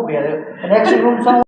The next room sound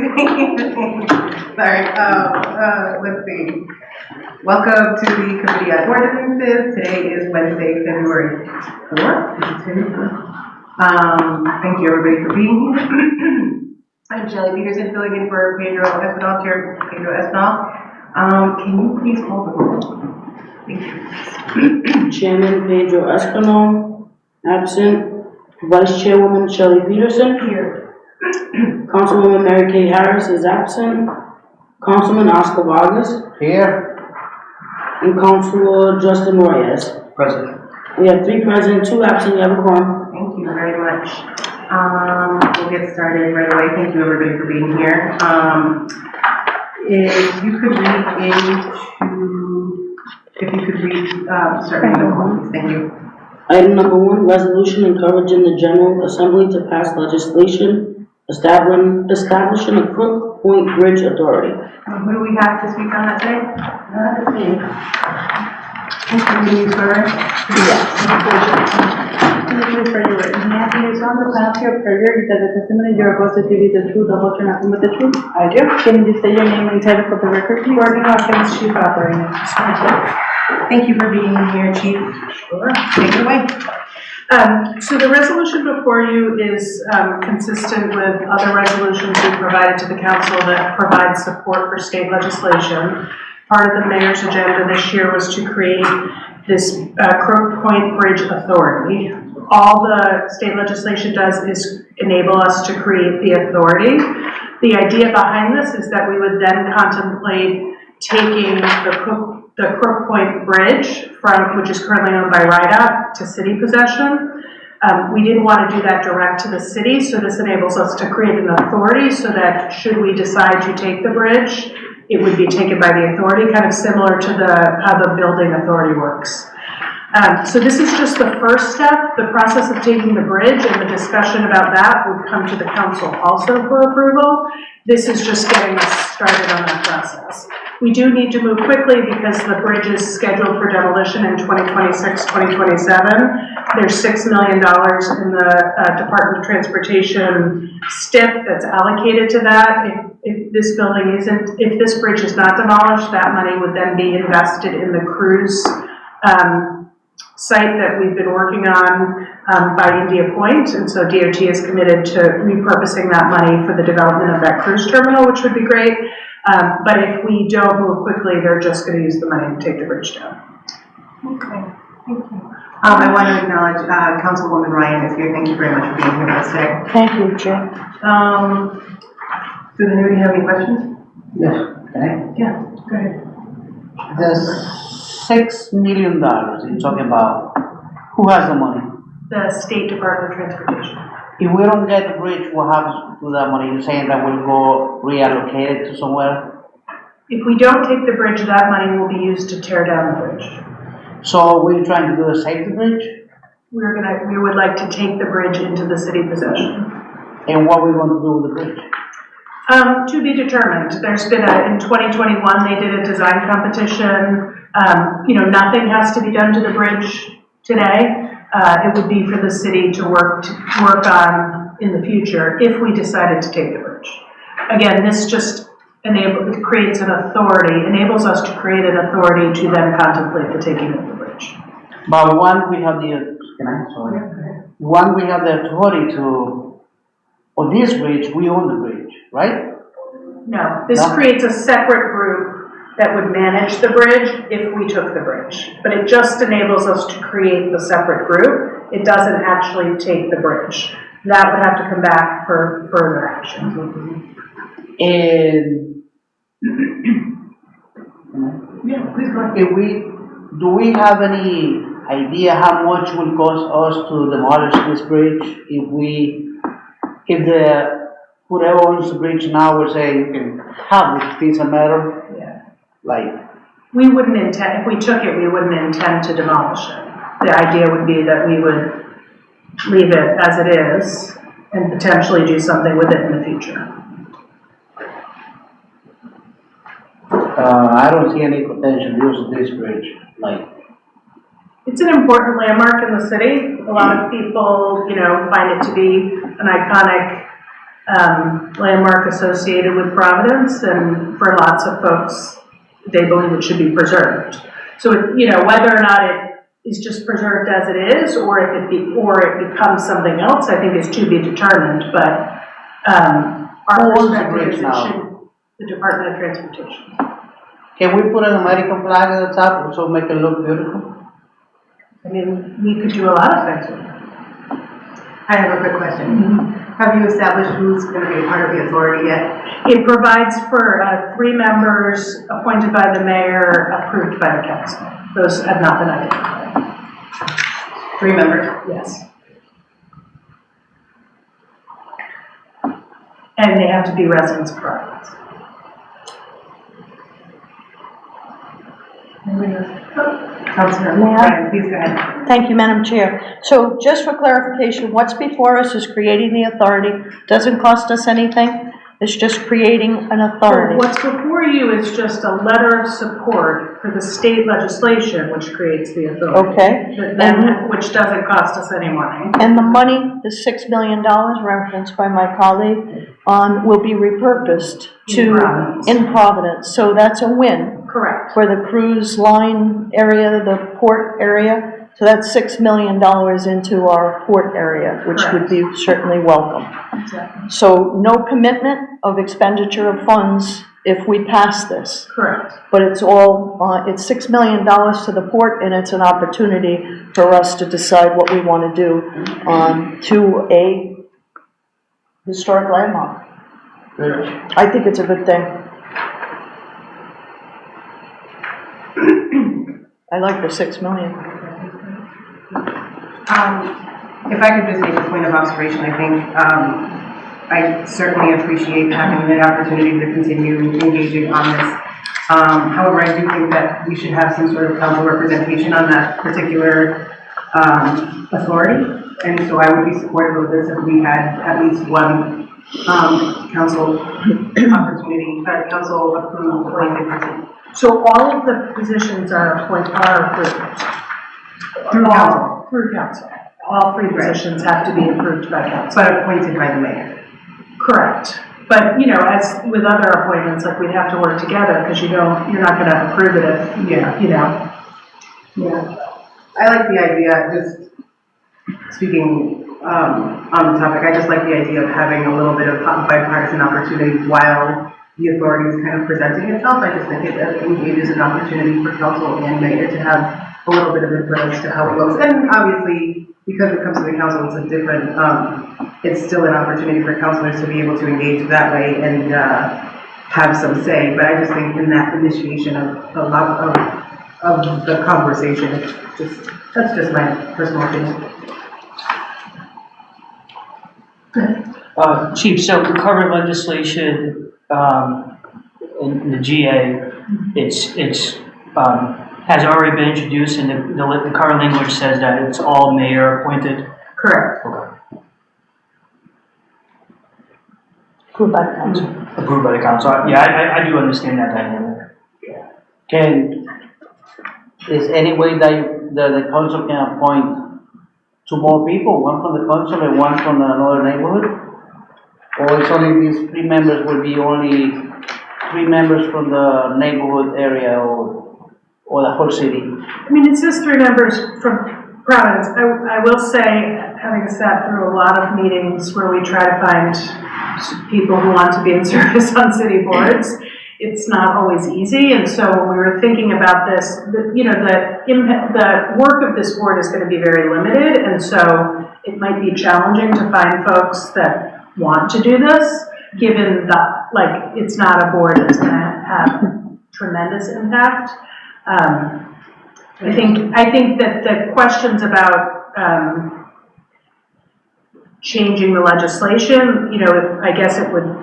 Sorry, let's see. Welcome to the Committee on Ordinances. Today is Wednesday, February 4th. Thank you everybody for being here. I'm Shelley Peterson, filling in for Pedro Espinal, Chair Pedro Espinal. Can you please call the roll? Thank you. Chairman Pedro Espinal, absent. Vice Chairwoman Shelley Peterson. Here. Councilwoman Mary Kay Harris is absent. Councilman Oscar Vargas. Here. And Councilor Justin Reyes. Present. We have 3 present, 2 absent. You have a quorum. Thank you very much. We'll get started right away. Thank you everybody for being here. If you could read starting with the thank you. Item number 1, resolution encouraging the General Assembly to pass legislation establishing a Crook Point Bridge Authority. Who do we have to speak on that today? Mr. Sir? It's on the plan of your prayer that the testimony you're about to give is the truth, the whole truth, nothing but the truth. I do. Can you say your name and title for the record, please? Ordinances, Chief Operating Officer. Thank you for being here, Chief. Sure. Take it away. So the resolution before you is consistent with other resolutions we provided to the council that provide support for state legislation. Part of the mayor's agenda this year was to create this Crook Point Bridge Authority. All the state legislation does is enable us to create the authority. The idea behind this is that we would then contemplate taking the Crook Point Bridge, which is currently owned by RIDOT, to city possession. We didn't want to do that direct to the city, so this enables us to create an authority so that should we decide to take the bridge, it would be taken by the authority, kind of similar to how the building authority works. So this is just the first step. The process of taking the bridge and the discussion about that would come to the council also for approval. This is just getting us started on that process. We do need to move quickly because the bridge is scheduled for demolition in 2026, 2027. There's $6 million in the Department of Transportation STIP that's allocated to that. If this bridge is not demolished, that money would then be invested in the cruise site that we've been working on by India Point, and so DOT is committed to repurposing that money for the development of that cruise terminal, which would be great. But if we don't move quickly, they're just going to use the money to take the bridge down. Okay, thank you. I want to acknowledge Councilwoman Ryan is here. Thank you very much for being here with us today. Thank you, Chair. Does anybody have any questions? Yes. Can I? Yeah, go ahead. The $6 million you're talking about, who has the money? The State Department of Transportation. If we don't get the bridge, what happens to that money? You're saying that we'll go reallocate it to somewhere? If we don't take the bridge, that money will be used to tear down the bridge. So we're trying to do a safety bridge? We would like to take the bridge into the city possession. And what we want to do with the bridge? To be determined. There's been in 2021, they did a design competition. Nothing has to be done to the bridge today. It would be for the city to work on in the future if we decided to take the bridge. Again, this just creates an authority, enables us to create an authority to then contemplate the taking of the bridge. But one, we have the authority to, on this bridge, we own the bridge, right? No, this creates a separate group that would manage the bridge if we took the bridge. But it just enables us to create the separate group. It doesn't actually take the bridge. That would have to come back for further action. And Yeah, please go ahead. do we have any idea how much it will cost us to demolish this bridge if whoever owns the bridge now will say you can have this piece of metal? Yeah. We wouldn't intend, if we took it, we wouldn't intend to demolish it. The idea would be that we would leave it as it is and potentially do something with it in the future. I don't see any potential use of this bridge. It's an important landmark in the city. A lot of people, find it to be an iconic landmark associated with Providence, and for lots of folks, they believe it should be preserved. So, whether or not it is just preserved as it is, or if it becomes something else, I think is to be determined, but, our Who owns the perspective bridge is it now? should, the Department of Transportation. Can we put an American flag at the top so make it look beautiful? I mean, we could do a lot of things with it. I have a quick question. Have you established who's going to be a part of the authority yet? It provides for 3 members appointed by the mayor, approved by the council. Those have not been identified. 3 members. Yes. And they have to be residents of Providence. Councilor May I? Ryan, please go ahead. Thank you, Madam Chair. So just for clarification, what's before us is creating the authority. Doesn't cost us anything. It's just creating an authority. What's before you is just a letter of support for the state legislation which creates the authority. Okay. Which doesn't cost us any money. And the money, the $6 million referenced by my colleague, will be repurposed in Providence. So that's a win Correct. for the cruise line area, the port area. So that's $6 million into our port area, which would be certainly welcome. Exactly. So no commitment of expenditure of funds if we pass this. Correct. But it's all, it's $6 million to the port, and it's an opportunity for us to decide what we want to do to a historic landmark. I think it's a good thing. I like the $6 million. If I could just make a point of observation, I think I certainly appreciate having the opportunity to continue engaging on this. However, I do think that we should have some sort of council representation on that particular authority. And so I would be supportive of this if we had at least one council opportunity, council approved appointed person. So all of the positions are approved. Through council. Through council. All 3 positions have to be approved by council. But appointed by the mayor. Correct. But, as with other appointments, like we'd have to work together because you're not going to approve it if, Yeah. Yeah. I like the idea, just speaking on the topic, I just like the idea of having a little bit of bipartisan opportunity while the authority is kind of presenting itself. I just think it engages an opportunity for council and mayor to have a little bit of input as to how it looks. And obviously, because it comes to the council, it's a different, it's still an opportunity for councilors to be able to engage that way and have some say. But I just think in that initiation of a lot of the conversation, that's just my personal opinion. Chief, so the current legislation in the GA, it's has already been introduced, and the current language says that it's all mayor appointed. Correct. Okay. Approved by the council. Approved by the council. Yeah, I do understand that dynamic. Is any way that the council can appoint 2 more people, one from the council and one from another neighborhood? Or it's only these 3 members will be only 3 members from the neighborhood area or the whole city? I mean, it says 3 members from Providence. I will say, having sat through a lot of meetings where we try to find people who want to be in service on city boards, it's not always easy. And so when we were thinking about this, the work of this board is going to be very limited. And so it might be challenging to find folks that want to do this, given that, like, it's not a board that's going to have tremendous impact. I think that the questions about changing the legislation, I guess it would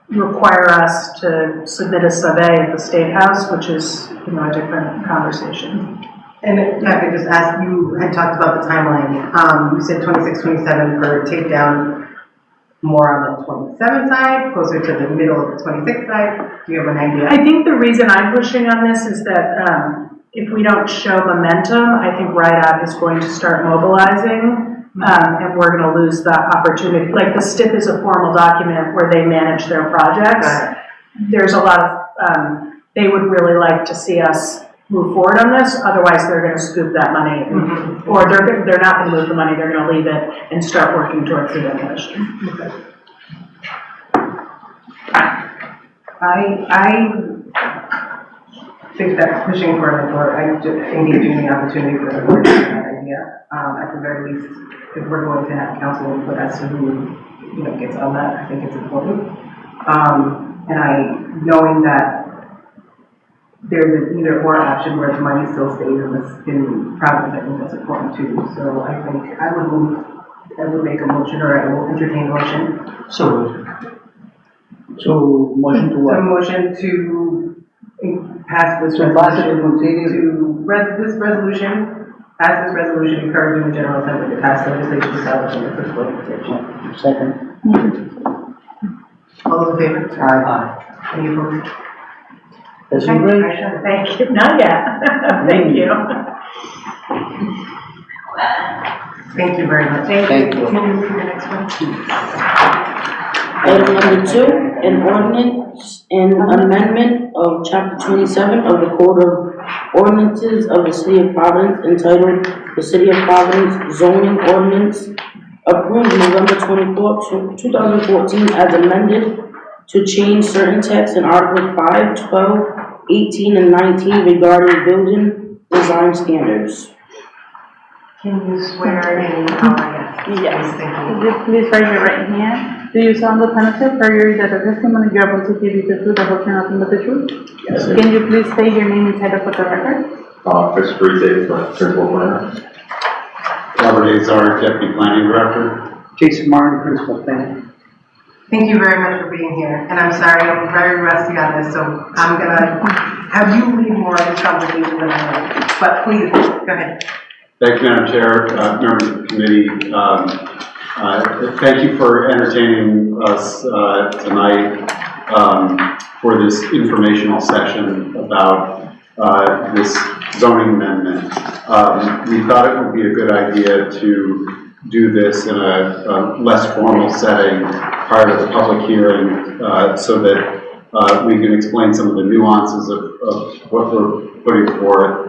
require us to submit a survey at the State House, which is, a different conversation. And if I could just ask, you had talked about the timeline. You said 26, 27 for takedown, more on the 27 side, closer to the middle of the 26 side. Do you have an idea? I think the reason I'm pushing on this is that if we don't show momentum, I think RIDOT is going to start mobilizing and we're gonna lose that opportunity. Like, the STIP is a formal document where they manage their projects. There's a lot of, they would really like to see us move forward on this, otherwise they're gonna scoop that money, or they're not gonna move the money, they're gonna leave it and start working towards the demolition. I think that pushing for the board, I just engaging the opportunity for the board to have that idea. At the very least, if we're going to have council input as to who, gets on that, I think it's important. And knowing that there's an either or option where the money still stays in Providence, I think that's important too. So I think I would make a motion, or I will entertain a motion. So motion to A what? motion to pass this To pass it to continue. this resolution, encouraging the General Assembly to pass legislation establishing the fiscal protection. Second. All those in favor? Aye. Any opposed? That's great. Thank you, not yet, thank you. Thank you very much. Thank you. Can you read the next one? Item number 2, an ordinance and amendment of chapter 27 of the Code of Ordinances of the City of Providence entitled the City of Providence Zoning Ordinance, approved November 24, 2014 as amended to change certain texts in Article 5, 12, 18, and 19 regarding building design standards. Can you swear in? Yes. Yes. Thank Would you. you please raise your right hand? Do you solemnly promise or perjure that the testimony you are about to give is the truth, the whole truth, nothing but the truth? Yes. Can you please state your name and title for the record? Christopher Davis, Principal Planner. Robert Azar, Deputy Planning Director. Jason Martin, Principal Planner. Thank you very much for being here. And I'm sorry, I'm very rusty on this, so I'm gonna have you lead more of this conversation than I will. But please, go ahead. Thank you, Madam Chair, members of the committee. Thank you for entertaining us tonight for this informational session about this zoning amendment. We thought it would be a good idea to do this in a less formal setting prior to the public hearing so that we can explain some of the nuances of what we're putting forth.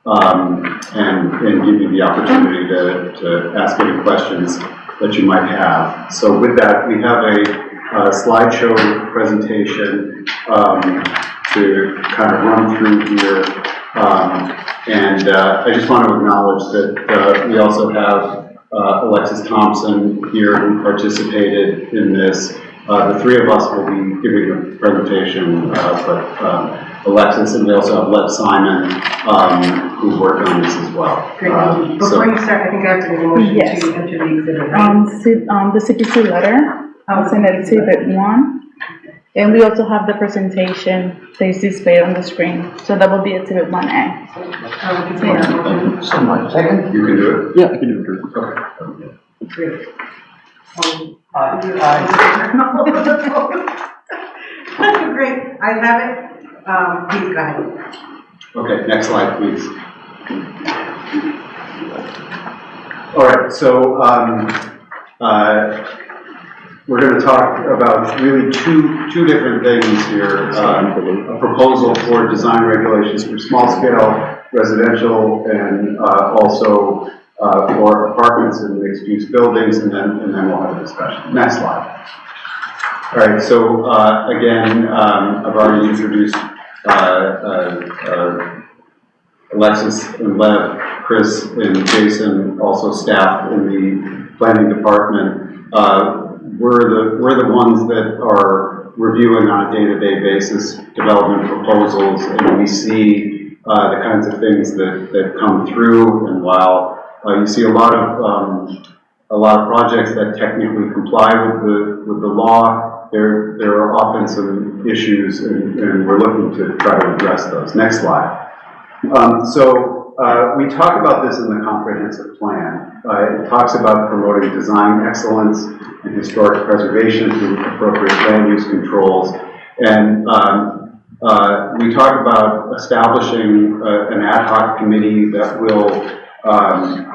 And give you the opportunity to ask any questions that you might have. So with that, we have a slideshow presentation to kind of run through here. And I just want to acknowledge that we also have Alexis Thompson here who participated in this. The three of us will be giving a presentation, but Alexis, and we also have Lev Simon, who worked on this as well. Great. Before you start, I think I have to make a motion Yes. to enter the exhibit, right? The CPC letter, it's in Exhibit 1. And we also have the presentation that is displayed on the screen. So that will be Exhibit 1A. We can take that motion. Someone, second? You can do it? Yeah, I can do it. Okay. Great. Great, I have it. Please go ahead. Okay, next slide, please. All right, so we're going to talk about really two different things here. A proposal for design regulations for small-scale residential and also for apartments and mixed-use buildings, and then we'll have a discussion. Next slide. All right, so again, I've already introduced Alexis and Lev, Chris and Jason, also staff in the planning department. We're the ones that are reviewing on a day-to-day basis development proposals, and we see the kinds of things that come through. And while you see a lot of projects that technically comply with the law, there are often some issues, and we're looking to try to address those. Next slide. We talk about this in the comprehensive plan. It talks about promoting design excellence and historic preservation through appropriate land use controls. And we talk about establishing an ad hoc committee that will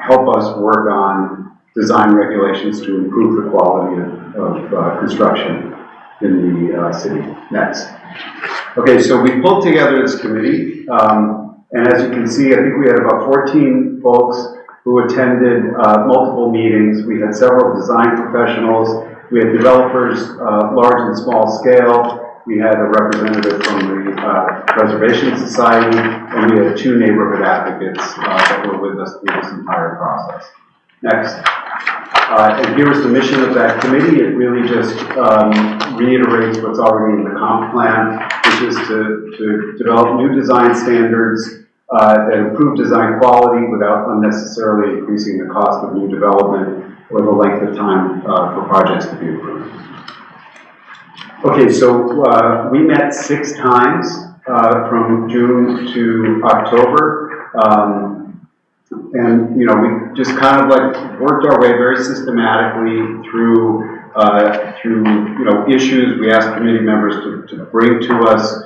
help us work on design regulations to improve the quality of construction in the city. Next. Okay, so we pulled together this committee, and as you can see, I think we had about 14 folks who attended multiple meetings. We had several design professionals. We had developers, large and small scale. We had a representative from the Preservation Society, and we had 2 neighborhood advocates that were with us through this entire process. Next. And here is the mission of that committee. It really just reiterates what's already in the comp plan, which is to develop new design standards that improve design quality without unnecessarily increasing the cost of new development or the length of time for projects to be approved. Okay, so we met 6 times from June to October. And, you know, we just kind of like worked our way very systematically through, you know, issues. We asked committee members to bring to us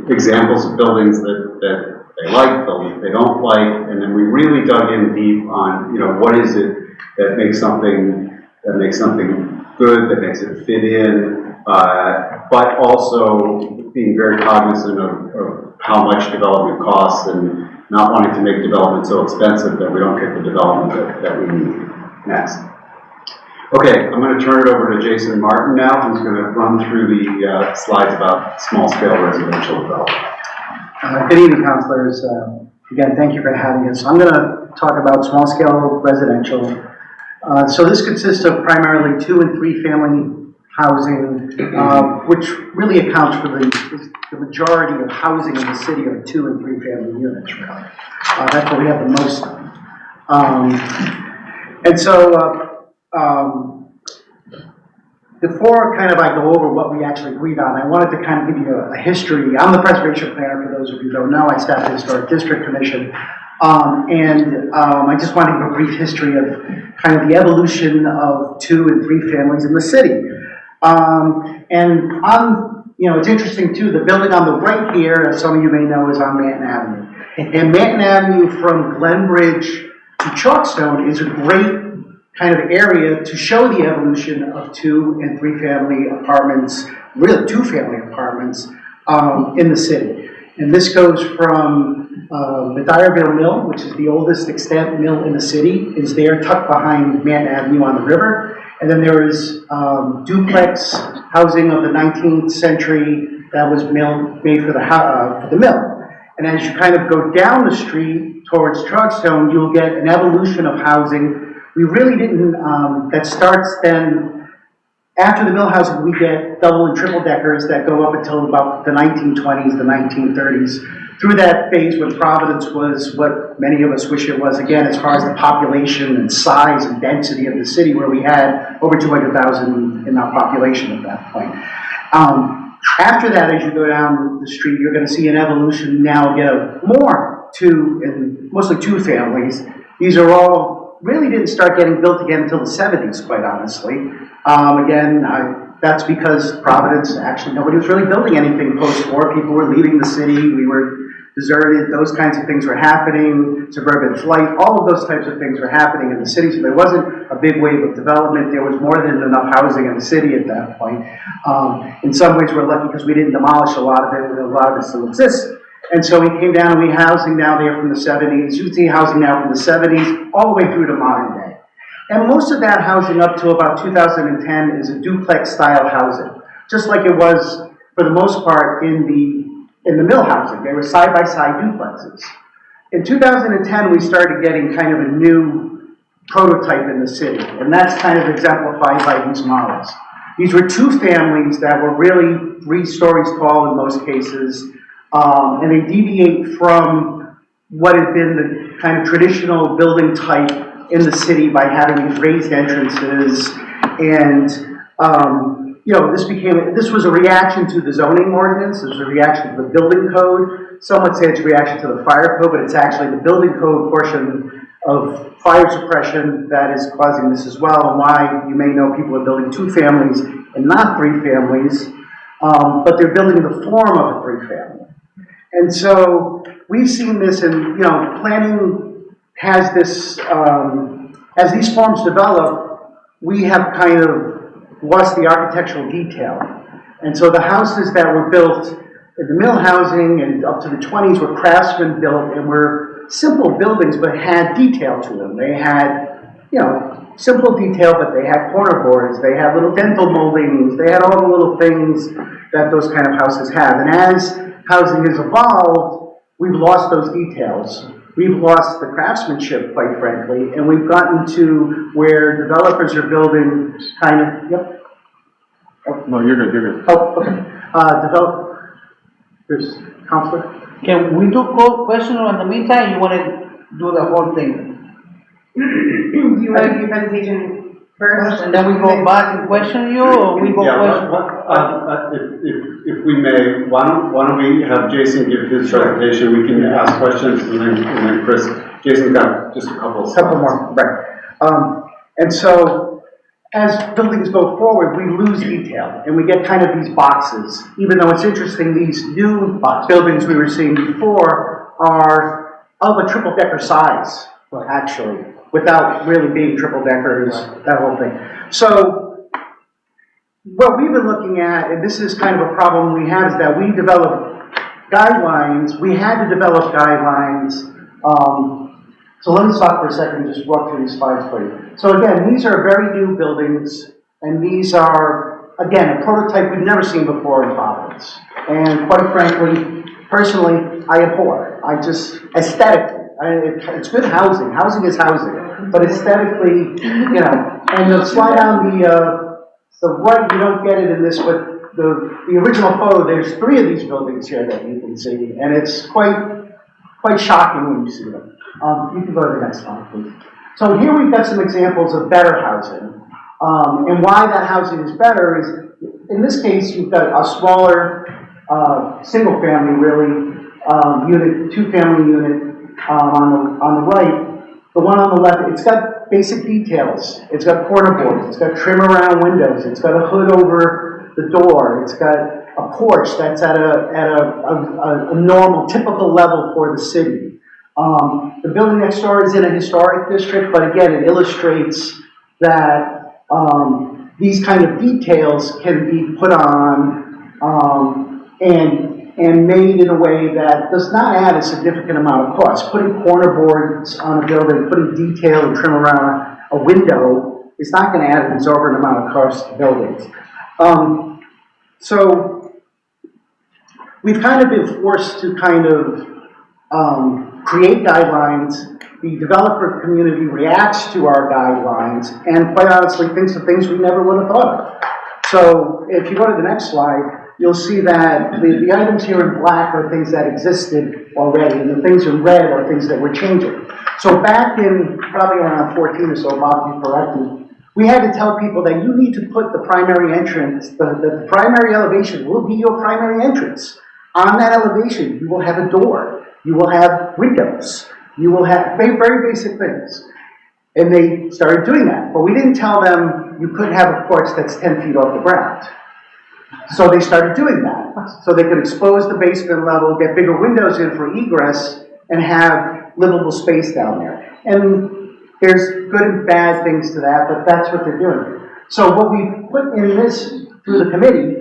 examples of buildings that they like, buildings they don't like, and then we really dug in deep on, you know, what is it that makes something good, that makes it fit in, but also being very cognizant of how much development costs and not wanting to make development so expensive that we don't get the development that we need. Next. Okay, I'm going to turn it over to Jason Martin now, who's going to run through the slides about small-scale residential development. Good evening, councilors. Again, thank you for having us. I'm going to talk about small-scale residential. So this consists of primarily 2- and 3-family housing, which really accounts for the majority of housing in the city are 2- and 3-family units, really. That's what we have the most of. And so, before kind of I go over what we actually agreed on, I wanted to kind of give you a history. I'm the preservation planner, for those of you who don't know. I staff the Historic District Commission. I just want to give a brief history of kind of the evolution of 2- and 3 families in the city. You know, it's interesting too, the building on the right here, as some of you may know, is on Manton Avenue. And Manton Avenue from Glenbridge to Chalkstone is a great kind of area to show the evolution of 2- and 3-family apartments, really 2-family apartments, in the city. And this goes from the Dyerville Mill, which is the oldest extant mill in the city, is there tucked behind Manton Avenue on the river. And then there is duplex housing of the 19th century that was made for the mill. And as you kind of go down the street towards Chalkstone, you'll get an evolution of housing. We really didn't, that starts then, after the mill housing, we get double and triple deckers that go up until about the 1920s, the 1930s. Through that phase when Providence was what many of us wish it was, again, as far as the population and size and density of the city, where we had over 200,000 in our population at that point. After that, as you go down the street, you're going to see an evolution now again of more 2 and mostly 2 families. These are all really didn't start getting built again until the 70s, quite honestly. That's because Providence, actually, nobody was really building anything post-war. People were leaving the city. We were deserted. Those kinds of things were happening. Suburban flight, all of those types of things were happening in the city. So there wasn't a big wave of development. There was more than enough housing in the city at that point. In some ways, we're lucky because we didn't demolish a lot of it, and a lot of it still exists. And so we came down and we housing down there from the 70s. You can see housing now from the 70s all the way through to modern day. And most of that housing up to about 2010 is a duplex style housing, just like it was for the most part in the mill housing. They were side-by-side duplexes. In 2010, we started getting kind of a new prototype in the city, and that's kind of exemplified by these models. These were 2 families that were really 3 stories tall in most cases, and they deviate from what had been the kind of traditional building type in the city by having these raised entrances. And you know, this was a reaction to the zoning ordinance. This was a reaction to the building code. Some would say it's a reaction to the fire code, but it's actually the building code portion of fire suppression that is causing this as well, and why you may know people are building 2 families and not 3 families, but they're building in the form of a 3-family. And so we've seen this in, you know, planning has this, as these farms develop, we have kind of lost the architectural detail. And so the houses that were built in the mill housing and up to the 20s were craftsman built and were simple buildings but had detail to them. They had, you know, simple detail, but they had corner boards, they had little dental moldings, they had all the little things that those kind of houses have. And as housing has evolved, we've lost those details. We've lost the craftsmanship, quite frankly, and we've gotten to where developers are building kind of, yep. Oh. No, you're good. Oh, okay. There's Counselor. Can we do question in the meantime? You want to do the whole thing? Do you want to do your presentation first? And then we go back and question you, or we go Yeah, if we may, why don't we have Jason give his presentation, we can ask questions, and then Chris, Jason's got just a couple of slides. more, right. And so, as buildings go forward, we lose detail, and we get kind of these boxes. Even though it's interesting, these new buildings we were seeing before are of a triple-decker size, actually, without really being triple-deckers, that whole thing. So, what we've been looking at, and this is kind of a problem we have, is that we develop guidelines, we had to develop guidelines. So let me stop for a second and just walk through these slides for you. So again, these are very new buildings, and these are, again, a prototype we've never seen before in Providence. And quite frankly, personally, I abhor. I just, aesthetically, it's good housing. Housing is housing. But aesthetically, you know, and the slide on the right, you don't get it in this, but the original photo, there's 3 of these buildings here that you can see, and it's quite shocking when you see them. You can go to the next one, please. So here we've got some examples of better housing. And why that housing is better is, in this case, you've got a smaller, single family, really, unit, 2-family unit on the right. The one on the left, it's got basic details. It's got corner boards, it's got trim around windows, it's got a hood over the door, it's got a porch that's at a normal, typical level for the city. The building next door is in a historic district, but again, it illustrates that these kind of details can be put on and made in a way that does not add a significant amount of cost. Putting corner boards on a building, putting detail and trim around a window is not going to add an exorbitant amount of cost to buildings. So we've kind of been forced to kind of create guidelines. The developer community reacts to our guidelines and quite honestly thinks of things we never would have thought of. So if you go to the next slide, you'll see that the items here in black are things that existed already, and the things in red are things that we're changing. So back in probably around 14 or so, Bob, you correct me, we had to tell people that you need to put the primary entrance, the primary elevation will be your primary entrance. On that elevation, you will have a door. You will have windows. You will have very, very basic things. And they started doing that. But we didn't tell them you couldn't have a porch that's 10 feet off the ground. So they started doing that. So they could expose the basement level, get bigger windows in for egress, and have livable space down there. And there's good and bad things to that, but that's what they're doing. So what we put in this through the committee,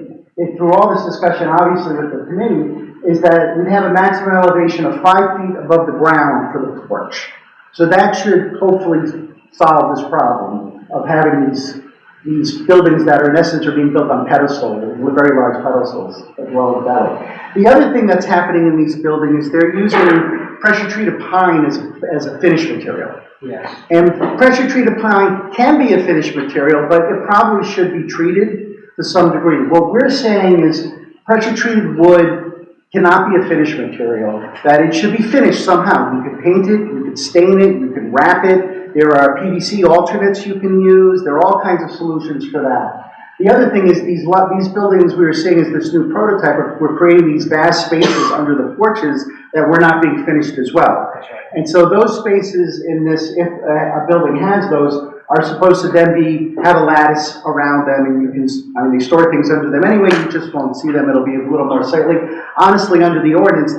through all this discussion obviously with the committee, is that we'd have a maximum elevation of 5 feet above the ground for the porch. So that should hopefully solve this problem of having these buildings that are in essence are being built on pedestals, with very large pedestals as well as that. The other thing that's happening in these buildings is they're using pressure-treated pine as a finish material. Yes. And pressure-treated pine can be a finished material, but it probably should be treated to some degree. What we're saying is pressure-treated wood cannot be a finished material, that it should be finished somehow. You could paint it, you could stain it, you could wrap it. There are PVC alternates you can use. There are all kinds of solutions for that. The other thing is these buildings we were seeing as this new prototype, we're creating these vast spaces under the porches that were not being finished as well. That's right. And so those spaces in this, if a building has those, are supposed to then have a lattice around them, and you can, they store things under them anyway, you just won't see them, it'll be a little more sightly. honestly, under the ordinance,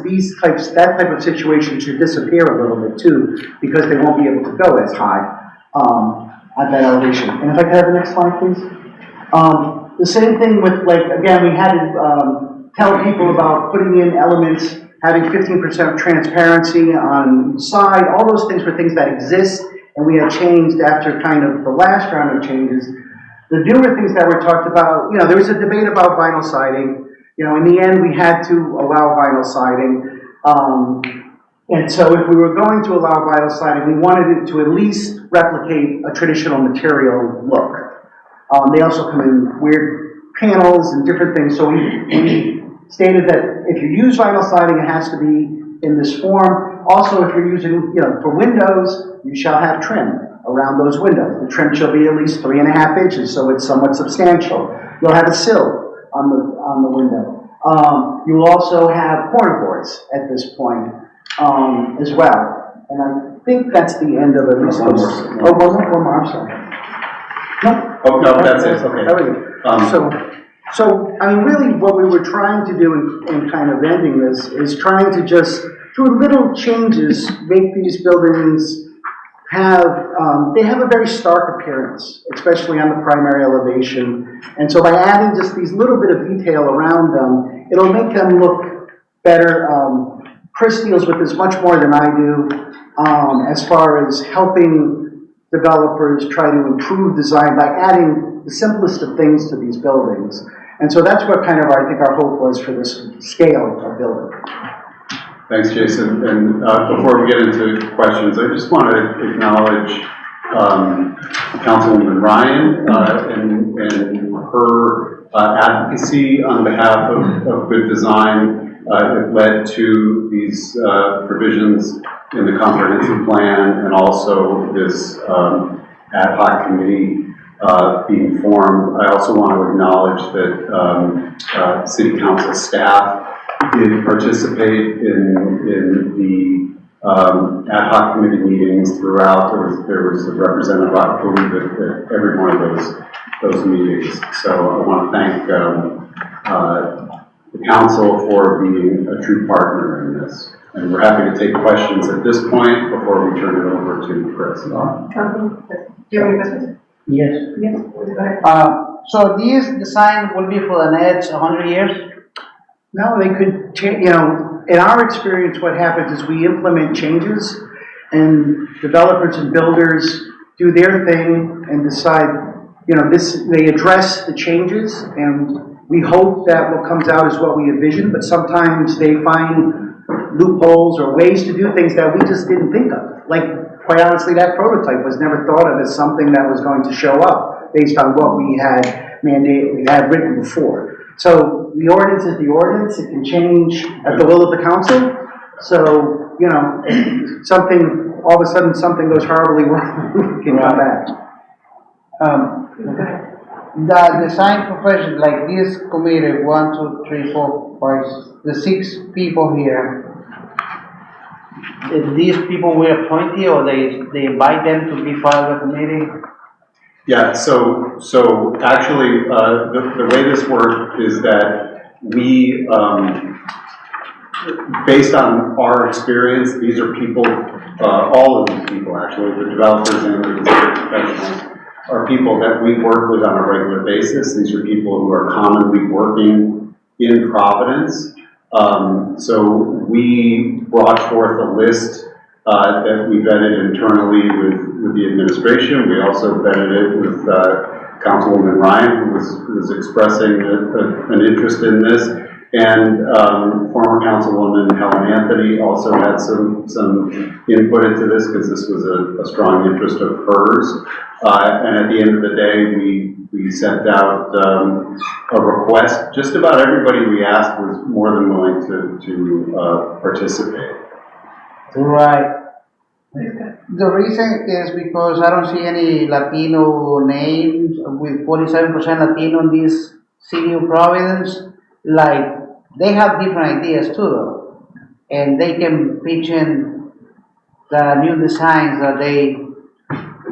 that type of situation should disappear a little bit too, because they won't be able to go as high, at that elevation. And if I could have the next slide, please? The same thing with, like, again, we had to, tell people about putting in elements, having 15% transparency on each side, all those things were things that exist, and we had changed after kind of the last round of changes. The newer things that were talked about, there was a debate about vinyl siding. In the end, we had to allow vinyl siding. And so if we were going to allow vinyl siding, we wanted it to at least replicate a traditional material look. They also come in weird panels and different things, so we stated that if you use vinyl siding, it has to be in this form. Also, if you're using, for windows, you shall have trim around those windows. The trim shall be at least 3.5 inches, so it's somewhat substantial. You'll have a sill on the window. You will also have corner boards at this point as well. And I think that's the end of at least One more. Oh, one more, I'm sorry. No. Oh, no, that's it, okay. So, I mean, really what we were trying to do in kind of ending this is trying to just, through little changes, make these buildings have a very stark appearance, especially on the primary elevation. And so by adding just these little bit of detail around them, it'll make them look better. Chris deals with this much more than I do, as far as helping developers try to improve design by adding the simplest of things to these buildings. And so that's what kind of, I think, our hope was for this scale of building. Thanks, Jason. And before we get into questions, I just want to acknowledge Councilwoman Ryan and her advocacy on behalf of good design. It led to these provisions in the comprehensive plan and also this ad hoc committee being formed. I also want to acknowledge that City Council staff did participate in the ad hoc committee meetings throughout. There was a representative, I believe, at every one of those meetings. So I want to thank the council for being a true partner in this. And we're happy to take questions at this point before we turn it over to Chris. Do you have any questions? Yes. Yes, go ahead. So this design will be for the next 100 years? No, they could change, in our experience, what happens is we implement changes and developers and builders do their thing and decide, they address the changes and we hope that what comes out is what we envision, but sometimes they find loopholes or ways to do things that we just didn't think of. Like, quite honestly, that prototype was never thought of as something that was going to show up based on what we had written before. So the ordinance is the ordinance. It can change at the will of the council. So, all of a sudden something goes horribly wrong, it can come back. The design profession, like this committee, 1, 2, 3, 4, 5, the 6 people here, these people were appointed or they invite them to be part of the committee? Yeah, so actually, the way this worked is that we, based on our experience, these are people, all of these people actually, the developers and the design professionals, are people that we work with on a regular basis. These are people who are commonly working in Providence. So we brought forth a list that we vetted internally with the administration. We also vetted it with Councilwoman Ryan, who was expressing an interest in this, and former Councilwoman Helen Anthony also had some input into this because this was a strong interest of hers. And at the end of the day, we sent out a request. Just about everybody we asked was more than willing to participate. Right. The reason is because I don't see any Latino names with 47% Latino in this city of Providence. Like, they have different ideas too, though. And they can pitch in the new designs that they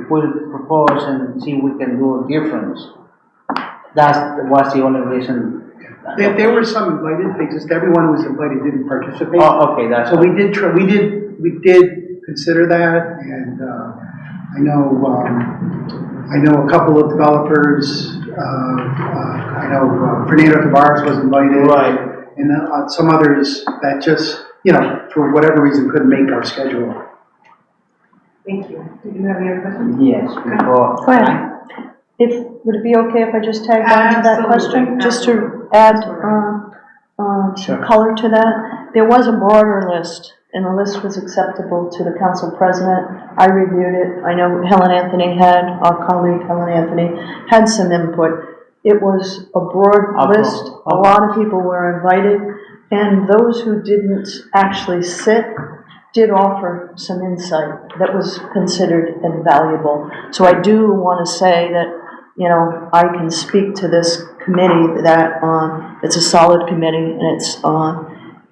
will propose and see if we can do a difference. That was the only reason There were some invited, they just, everyone who was invited didn't participate. Oh, okay, that's. So we did try, we did consider that, and, I know a couple of developers, I know Fernando Tavares was invited. Right. And some others that just, for whatever reason, couldn't make our schedule. Thank you. Do you have any other questions? Yes, before. Go ahead. Would it be okay if I just tagged on to that question? Absolutely. Just to add, some color to that? There was a broader list, and the list was acceptable to the council president. I reviewed it. I know our colleague Helen Anthony had some input. It was a broad list. A lot of people were invited, and those who didn't actually sit did offer some insight that was considered invaluable. So I do want to say that, I can speak to this committee that it's a solid committee, and it's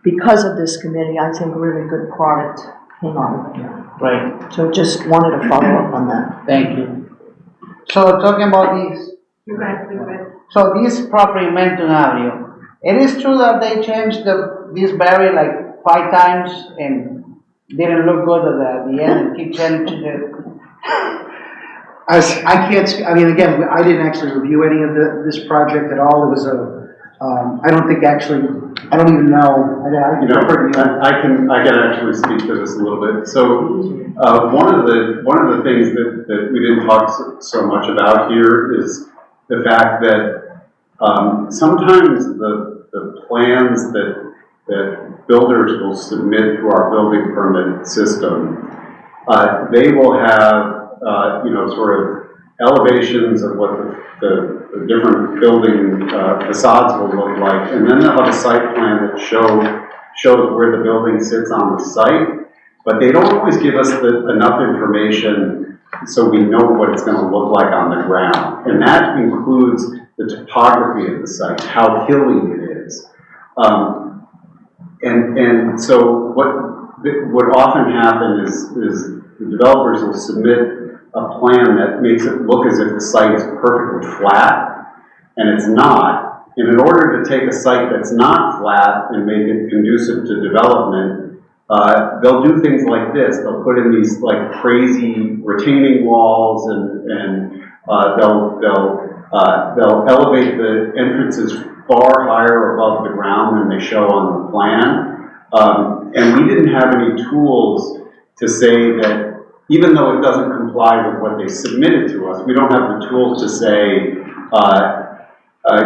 because of this committee, I think a really good product came out of it. Right, So just wanted to follow up on that. thank you. So talking about these, so this property in Menton Avenue, it is true that they changed this barrier like 5 times and didn't look good at the end and keep changing it. I can't, again, I didn't actually review any of this project at all. It was I don't even know. I can actually speak to this a little bit. So, one of the things that we didn't talk so much about here is the fact that, sometimes the plans that builders will submit to our building permit system, they will have, sort of elevations of what the different building facades will look like, and then they'll have a site plan that shows where the building sits on the site, but they don't always give us enough information so we know what it's going to look like on the ground, and that includes the topography of the site, how hilly it is, and so what often happens is the developers will submit a plan that makes it look as if the site is perfectly flat, and it's not. And in order to take a site that's not flat and make it conducive to development, they'll do things like this. They'll put in these like crazy retaining walls, and they'll elevate the entrances far higher above the ground than they show on the plan. And we didn't have any tools to say that, even though it doesn't comply with what they submitted to us, we don't have the tools to say,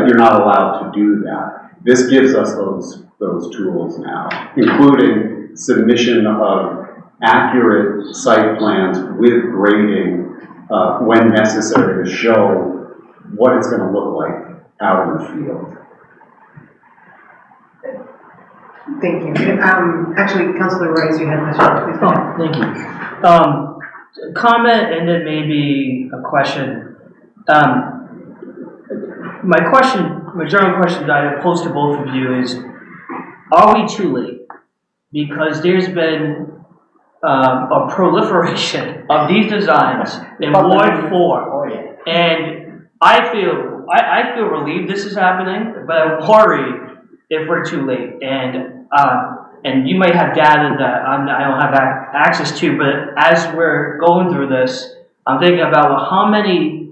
you're not allowed to do that. This gives us those tools now, including submission of accurate site plans with grading when necessary to show what it's going to look like out in the field. Thank you. Actually, Councilor Rice, you had a question. Please go ahead. Thank you. Comment and then maybe a question. My general question that I pose to both of you is, are we too late? Because there's been a proliferation of these designs in Ward 4. And I feel relieved this is happening, but I'm worried if we're too late. And you might have data that I don't have access to, but as we're going through this, I'm thinking about how many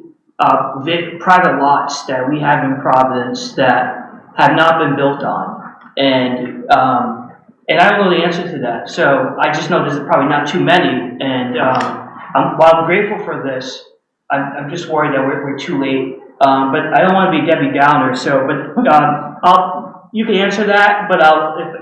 private lots that we have in Providence that have not been built on, and I don't know the answer to that. So I just know there's probably not too many, and while I'm grateful for this, I'm just worried that we're too late. But I don't want to be Debbie Downer. So, but you can answer that, but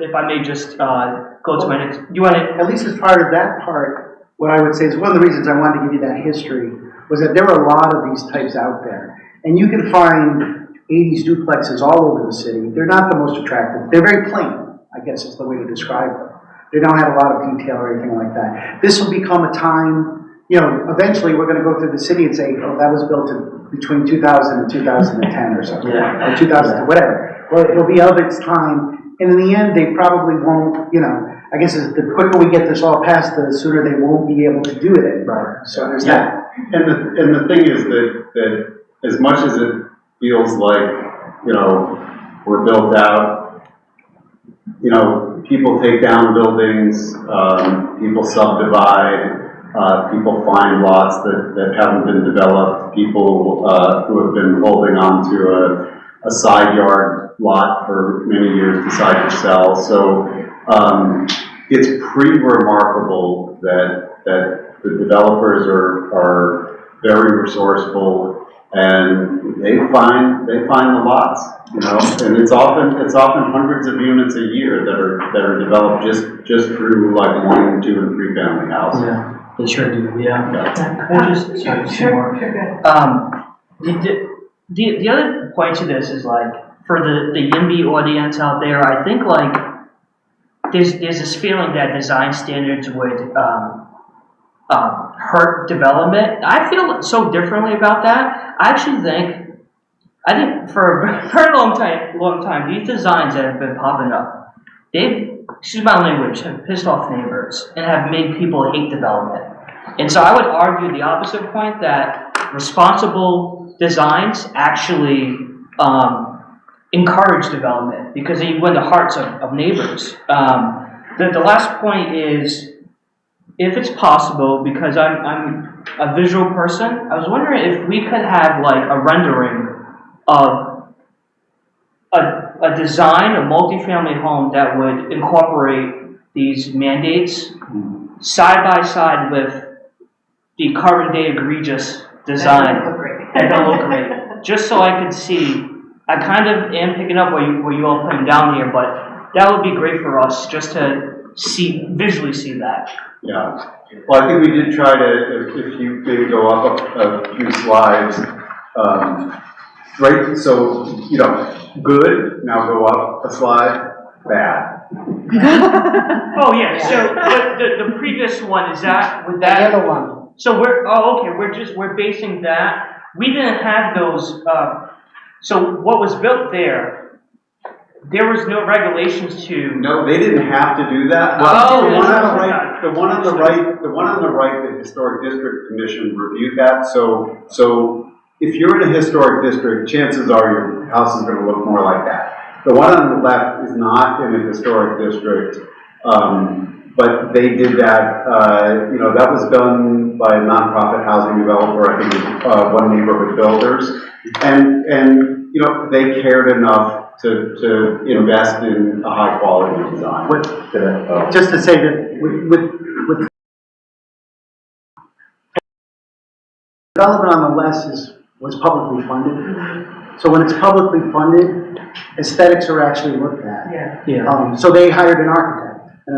if I may just go to my next. You want to? At least as part of that part, what I would say is one of the reasons I wanted to give you that history was that there were a lot of these types out there, and you can find 80s duplexes all over the city. They're not the most attractive. They're very plain, I guess is the way to describe them. They don't have a lot of detail or anything like that. This will become a time, eventually we're going to go through the city and say, oh, that was built between 2000 and 2010 or something, or 2000, whatever. Well, it'll be of its time, and in the end, they probably won't, I guess the quicker we get this all passed, the sooner they won't be able to do it anymore. So there's that. And the thing is that as much as it feels like, were built out, you know, people take down buildings, people subdivide, people find lots that haven't been developed, people who have been holding on to a side yard lot for many years decide to sell. So it's pretty remarkable that the developers are very resourceful and they find the lots, you know, and it's often hundreds of units a year that are developed just through like 1, 2, and 3 family houses. Yeah, they sure do, yeah. I just, sorry, Sure, more. sure, The other point to this is like, for the YIMBY audience out there, I think like, there's this feeling that design standards would, hurt development. I feel so differently about that. I actually think for a very long time, these designs that have been popping up, they've, excuse my language, have pissed off neighbors and have made people hate development. And so I would argue the opposite point, that responsible designs actually encourage development because they win the hearts of neighbors. The last point is, if it's possible, because I'm a visual person, I was wondering if we could have like a rendering of a design, a multifamily home that would incorporate these mandates side by side with the current day egregious design. That don't look great. Just so I could see. I kind of am picking up what you all putting down here, but that would be great for us just to visually see that. Yeah. Well, I think we did try to, if you maybe go up a few slides, right? So, you know, good. Now go up a slide. Bad. Oh yeah. So the previous one is that with that The other one. So we're basing that. We didn't have those. So what was built there? There was no regulations to. No, they didn't have to do that. Oh, the one on the right, the Historic District Commission reviewed that. So if you're in a historic district, chances are your house is going to look more like that. The one on the left is not in a historic district, but they did that. You know, that was done by a nonprofit housing developer. I think it was One Neighborhood Builders, and you know, they cared enough to invest in a high quality design. Just to say that with development on the west was publicly funded. So when it's publicly funded, aesthetics are actually looked at. Yeah. So they hired an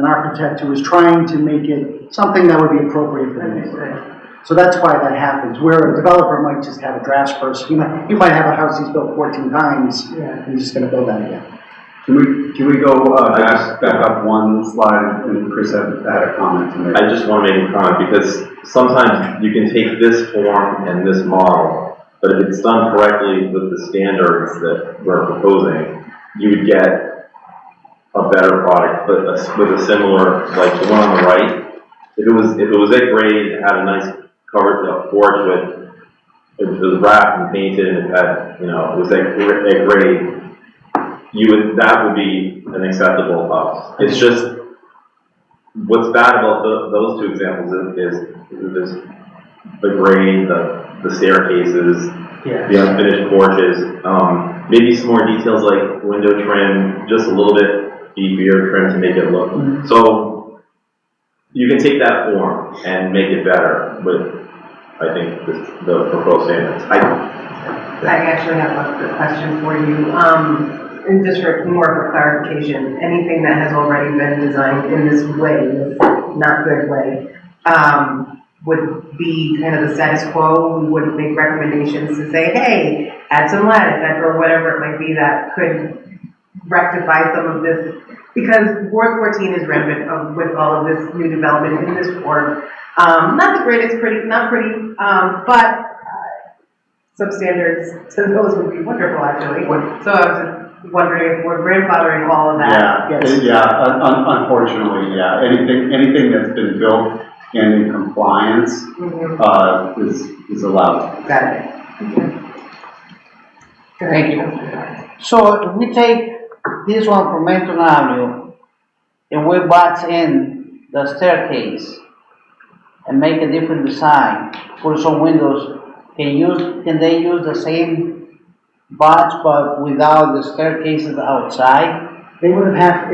architect who was trying to make it something that would be appropriate for the neighborhood. So that's why that happens. Where a developer might just have a draftsperson. He might have a house he's built 14 times, and he's just going to build that again. Can we go back up one slide, and Chris had a comment to make. I just want to make a comment because sometimes you can take this form and this model, but if it's done correctly with the standards that we're proposing, you would get a better product, but with a similar, like the one on the right. If it was at grade, it had a nice covered porch with, it was wrapped and painted, and it had, you know, it was at grade. That would be an acceptable house. It's just, what's bad about those two examples is the grade, the staircases, the unfinished porches, maybe some more details like window trim, just a little bit beefier trim to make it look. So you can take that form and make it better with, I think, the proposed standards. I actually have a question for you. And just for more for clarification, anything that has already been designed in this way, not good way, would be kind of the status quo. We wouldn't make recommendations to say, hey, add some lattice or whatever it might be that could rectify some of this. Because Ward 14 is rampant with all of this new development in this ward. Not the greatest, not pretty, but some standards to those would be wonderful, actually. So I was just wondering if we're grandfathering all of that. Unfortunately, yeah. Anything that's been built and in compliance is allowed. Got it. Thank you. So if we take this one from Menton Avenue and we box in the staircase and make a different design for some windows, can they use the same box but without the staircases outside? They would have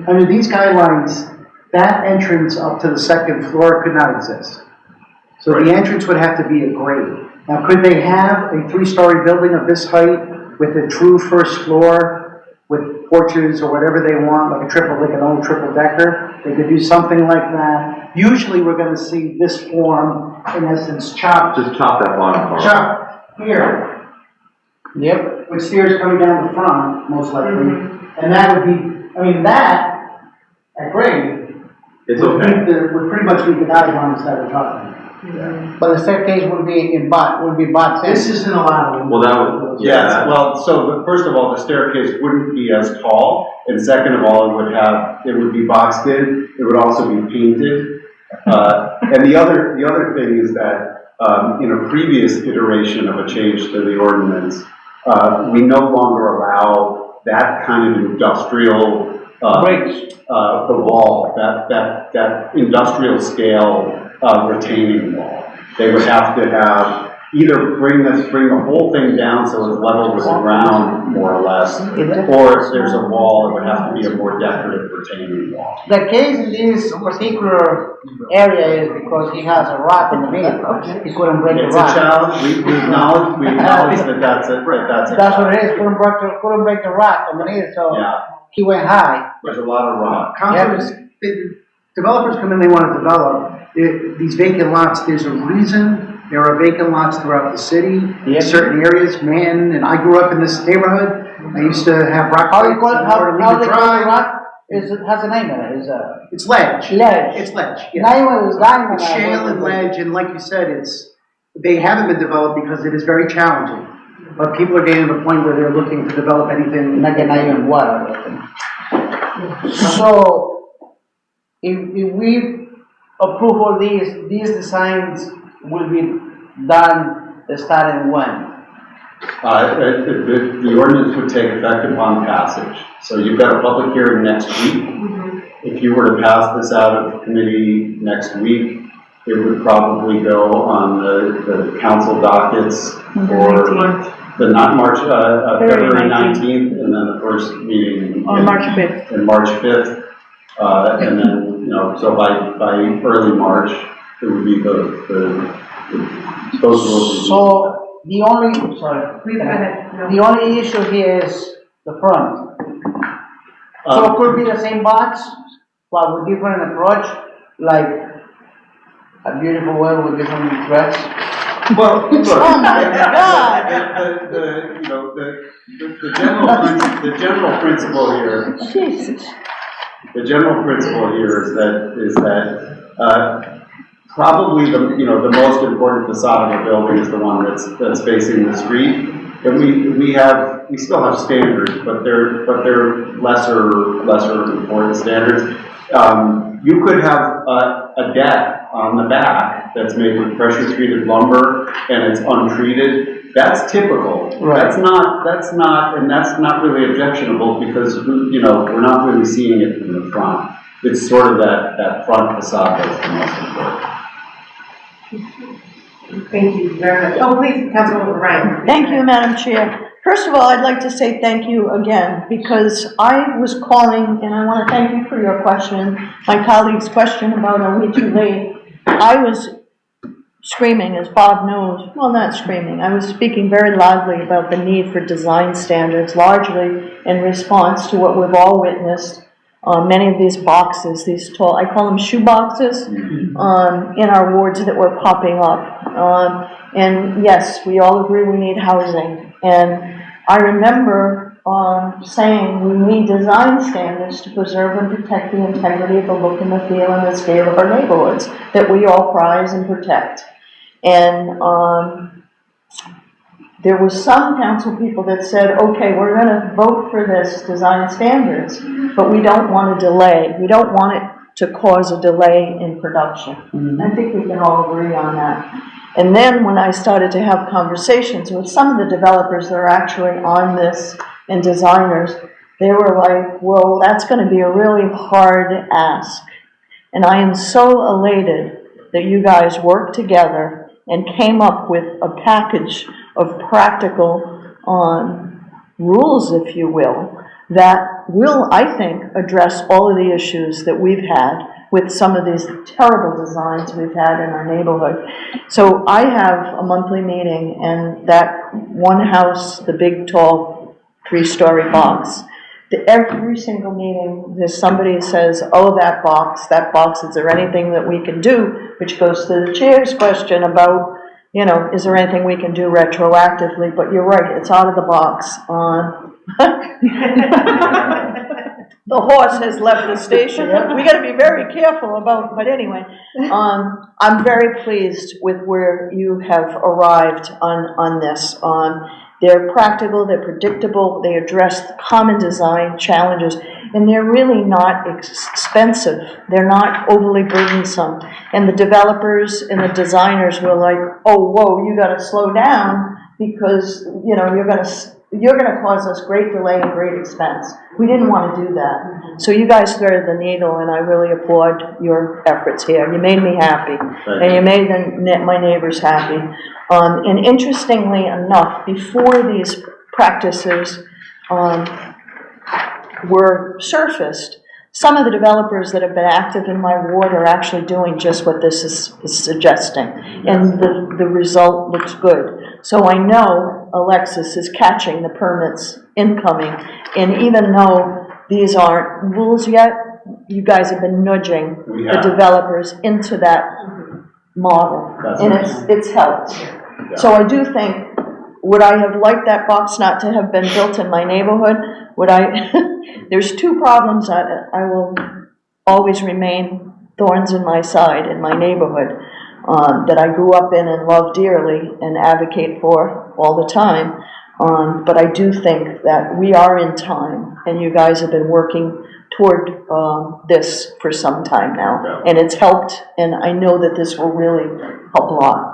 under these guidelines, that entrance up to the second floor could not exist. So the entrance would have to be a grade. Now, could they have a three-story building of this height with a true first floor with porches or whatever they want, like an old triple decker? They could do something like that. Usually, we're gonna see this form, in essence, chopped. Just chop that bottom part. Chopped here, Yep. with stairs coming down the front, most likely. And that would be, that, at grade, It's would okay. would pretty much meet the guidelines that we're talking about. But the staircase would be boxed in. This isn't allowed. Well, that would, Yes, well, so first of all, the staircase wouldn't be as tall, and second of all, it would be boxed in, it would also be painted. And the other thing is that, in a previous iteration of a change to the ordinance, we no longer allow that kind of industrial, Bricks. the wall, that industrial scale, retaining wall. They would have to have, either bring the whole thing down so it's level with the ground, more or less, or if there's a wall, it would have to be a more decorative retaining wall. The case in this particular area is because he has a rock in the middle. He couldn't break the It's a rock. challenge, we acknowledge that that's a That's challenge. what it is, couldn't break the rock underneath, so Yeah, he went high. there's a lot of rock. Councilors, developers come in, they want to develop. These vacant lots, there's a reason there are vacant lots throughout the city, in certain areas, and I grew up in this neighborhood. I used to have rock. How you call it, how they call the drive. rock? It has a name in it, It's ledge. ledge. It's ledge, yeah. Name was diamond. It's shale and ledge, and like you said, they haven't been developed because it is very challenging. But people are getting to the point where they're looking to develop anything. Not even water. So, if we approve all these designs will be done starting when? The ordinance would take effect upon passage. So you've got a public hearing next week. If you were to pass this out of committee next week, it would probably go on the council dockets for February 19th, and then the first meeting On March 5th. in March 5th. And then, so by early March, it would be So, the only issue here is the front. So it could be the same box, but with different approach, like a beautiful way with different dress. Well, look, Oh my God! the general principle here. Jesus. The general principle here is that probably the most important facade of a building is the one that's facing the street. And we still have standards, but they're lesser important standards. You could have a deck on the back that's made with pressure treated lumber and it's untreated. That's typical. Right. That's not really objectionable because we're not really seeing it from the front. It's sort of that front facade that's the most important. Thank you very much. Oh, please, Councilwoman Ryan. Thank you, Madam Chair. First of all, I'd like to say thank you again, because I was calling, and I want to thank you for your question, my colleague's question about Are We Too Late? I was screaming, as Bob knows, well, not screaming, I was speaking very loudly about the need for design standards, largely in response to what we've all witnessed. Many of these boxes, these tall, I call them shoe boxes, in our wards that were popping up. And yes, we all agree we need housing. And I remember saying we need design standards to preserve and protect the integrity of the look and the feel and the scale of our neighborhoods that we all prize and protect. And there were some council people that said, okay, we're going to vote for this design standards, but we don't want a delay. We don't want it to cause a delay in production. I think we can all agree on that. And then when I started to have conversations with some of the developers that are actually on this and designers, they were like, well, that's gonna be a really hard ask. And I am so elated that you guys worked together and came up with a package of practical rules, if you will, that will, I think, address all of the issues that we've had with some of these terrible designs we've had in our neighborhood. So I have a monthly meeting, and that one house, the big, tall, 3-story box, every single meeting, there's somebody who says, oh, that box, is there anything that we can do? Which goes to the chair's question about, you know, is there anything we can do retroactively? But you're right, it's out of the box. The horse has left the station. We gotta be very careful about, but anyway, I'm very pleased with where you have arrived on this. They're practical, they're predictable, they address the common design challenges, and they're really not expensive. They're not overly burdensome. And the developers and the designers were like, oh, whoa, you gotta slow down because, you know, you're gonna cause us great delay and great expense. We didn't want to do that. So you guys threaded the needle, and I really applaud your efforts here. You made me happy, and you made my neighbors happy. And interestingly enough, before these practices were surfaced, some of the developers that have been active in my ward are actually doing just what this is suggesting, and the result looks good. So I know Alexis is catching the permits incoming, and even though these aren't rules yet, you guys have been nudging the developers into that model, and it's helped. Yeah. So I do think, would I have liked that box not to have been built in my neighborhood? Would I? There's two problems that I will always remain thorns in my side in my neighborhood that I grew up in and love dearly and advocate for all the time. But I do think that we are in time, and you guys have been working toward this for some time now, and it's helped, and I know that this will really help a lot.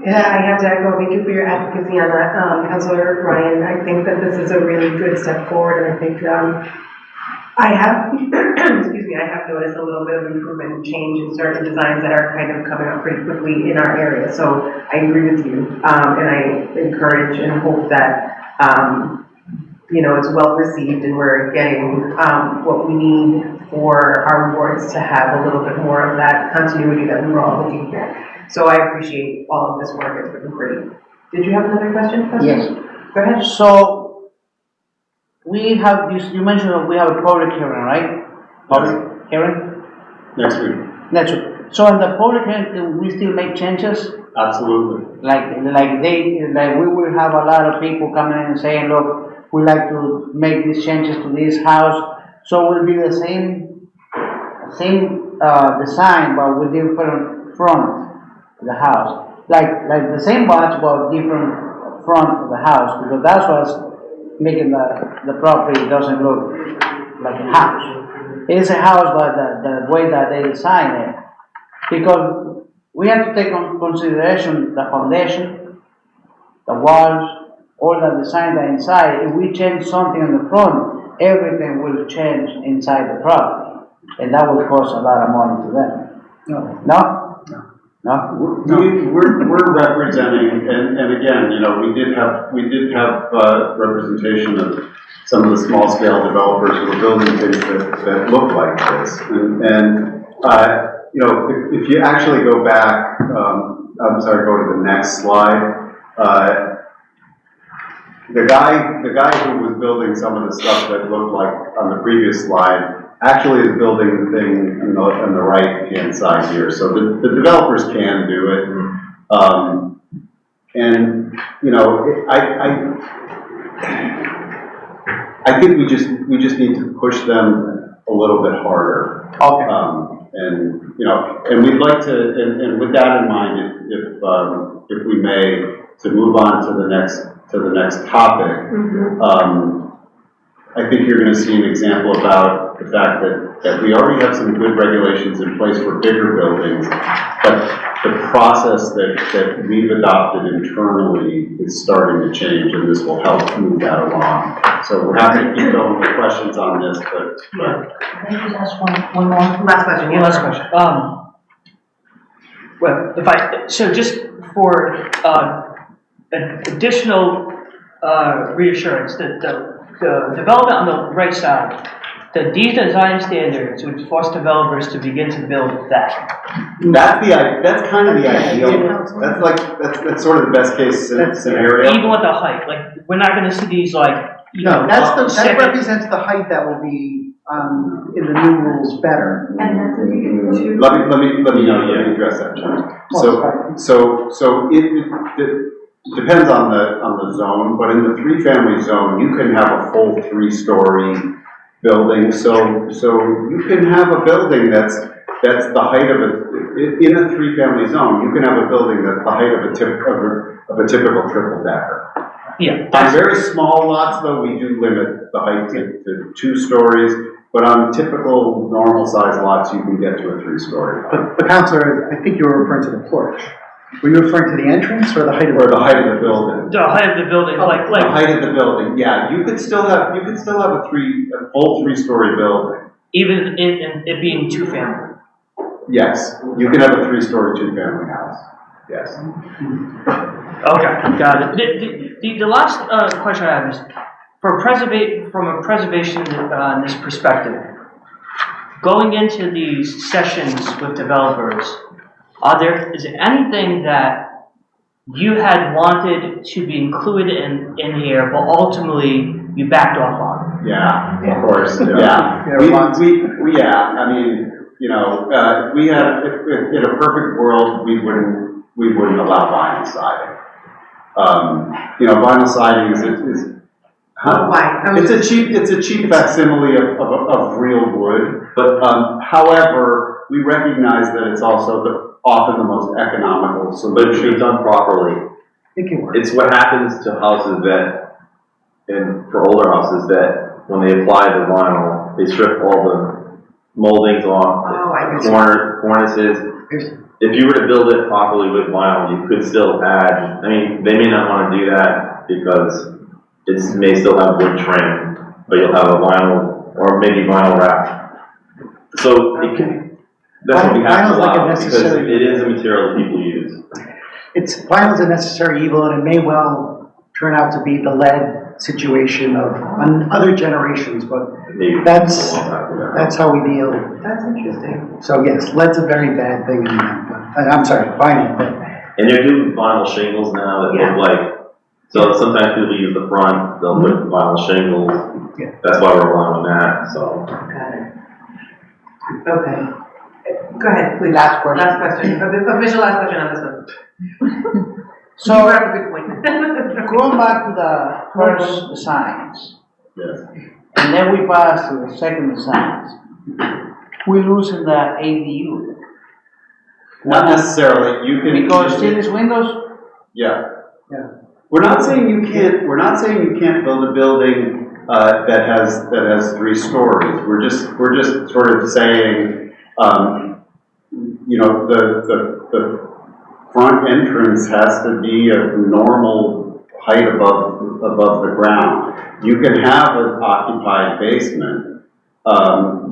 Yeah, I have to echo, thank you for your advocacy on that, Councilor Ryan. I think that this is a really good step forward, and I think I have, excuse me, I have noticed a little bit of improvement and change in certain designs that are kind of coming up pretty quickly in our area. So I agree with you, and I encourage and hope that, you know, it's well received and we're getting what we need for our wards to have a little bit more of that continuity that we were all looking for. So I appreciate all of this work, it's been great. Did you have another question? Yes. Go ahead. So, we have, you mentioned that we have a public hearing, right? Public hearing? Next week. Next week. So in the public hearing, can we still make changes? Absolutely. Like we will have a lot of people coming in and saying, look, we like to make these changes to this house. So it will be the same design, but with different front of the house. Like the same box, but different front of the house, because that's what's making the property doesn't look like a house. It is a house, but the way that they design it. Because we have to take into consideration the foundation, the walls, all the design that inside. If we change something in the front, everything will change inside the property, and that will cost a lot of money to them. No? We're representing, and again, you know, we did have representation of some of the small scale developers who are building things that look like this, and you know, if you actually go back, I'm sorry, go to the next slide. The guy who was building some of the stuff that looked like on the previous slide actually is building the thing on the right-hand side here. So the developers can do it. And, you know, I think we just need to push them a little bit harder. Okay. And, you know, and we'd like to, and with that in mind, if we may, to move on to the next topic, I think you're going to see an example about the fact that we already have some good regulations in place for bigger buildings, but the process that we've adopted internally is starting to change, and this will help move that along. So we're happy to keep going with questions on this, but. Can I just ask one more? Last question, One last question. Well, so just for, an additional, reassurance, that the development on the right side, the design standards would force developers to begin to build that. That's kind of the ideal. That's sort of the best case scenario. Even with the height, like, we're not gonna see these, like, you know. No, that second- represents the height that will be, in the new rules better. Let me address that, John. So it depends on the zone, but in the 3-family zone, you can have a full 3-story building, so you can have a building that's the height of in a 3-family zone, you can have a building that's the height of a typical triple decker. Yeah. On very small lots, though, we do limit the height to 2 stories, but on typical normal size lots, you can get to a 3-story. But Counselor, I think you were referring to the porch. Were you referring to the entrance or the height of Or the height of the building. The height of the building, like. The height of the building, yeah, you could still have a full 3-story building. Even in it being 2-family. Yes, you can have a 3-story 2-family house, yes. Okay, got it. The last question I have is, from a preservation this perspective, going into these sessions with developers, is there anything that you had wanted to be included in here, but ultimately you backed off on? Yeah, of course, yeah. I mean, you know, if in a perfect world, we wouldn't allow vinyl siding. You know, vinyl siding is Why? it's a cheap facsimile of real wood, but however, we recognize that it's also often the most economical But it should be solution. done properly. It can work. It's what happens to houses and for older houses, that when they apply the vinyl, they strip all the moldings off, Oh, I see. cornices. If you were to build it properly with vinyl, you could still add, I mean, they may not want to do that because it may still have wood trim, but you'll have a vinyl, or maybe vinyl wrap. So it can, that's what we have to Vinyl's like a allow, because necessary- it is a material people use. Vinyl's a necessary evil, and it may well turn out to be the lead situation on other generations, but Maybe That's- a long time from now. that's how we deal. That's interesting. So yes, lead's a very bad thing in that, but, I'm sorry, vinyl, but And they're doing vinyl shingles now that Yeah. look like, so sometimes people use the front, they'll put vinyl shingles. Yeah. That's why we're allowing that, so. Got it. Okay. Go ahead, please. Last question. Last question. Official last question on this one. You So, brought up a good point. going back to the first designs, Yes. and then we pass to the second designs, we losing the ADU. Not necessarily, you can. Because still is windows, Yeah. Yeah. We're not saying you can't build a building, that has 3 stories. We're just sort of saying, you know, the front entrance has to be a normal height above the ground. You can have an occupied basement.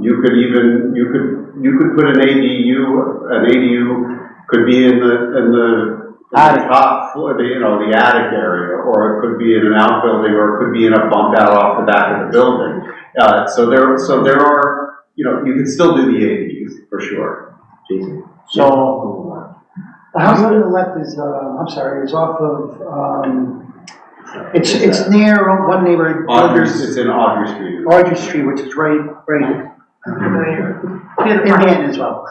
You could put an ADU. An ADU could be in the top floor, you know, the attic area, or it could be in an outbuilding, or it could be in a bump out off the back of the building. So there are, you know, you can still do the ADUs for sure. Jason. so, the house on the left is, I'm sorry, it's off of, it's near one neighborhood. It's in Audrey Street. Audrey Street, which is right Familiar. Near the in park. Manhattan as well.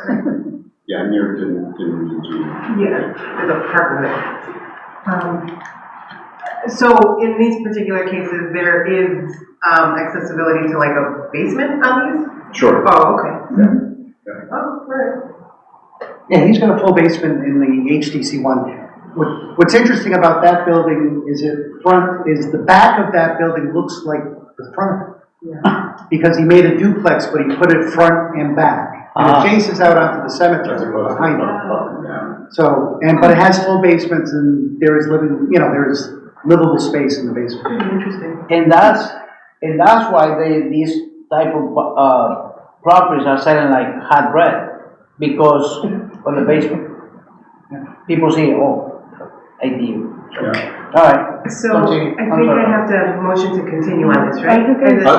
Yeah, near to Yeah, there's a part of it. So in these particular cases, there is accessibility to like a basement on these? Sure. Oh, okay. Oh, all right. Yeah, he's got a full basement in the HDC one. What's interesting about that building is the back of that building looks like the front. Because he made a duplex, but he put it front and back. And it faces out onto the As cemetery opposed behind to it. up and down. So, but it has full basements and there is there's livable space in the basement. Interesting. And that's why these type of, properties are selling like hot bread, because of the basement. People say, oh, I do. Yeah. All right. So Continue. I I'm think sorry. I have to have a motion to continue on this, right?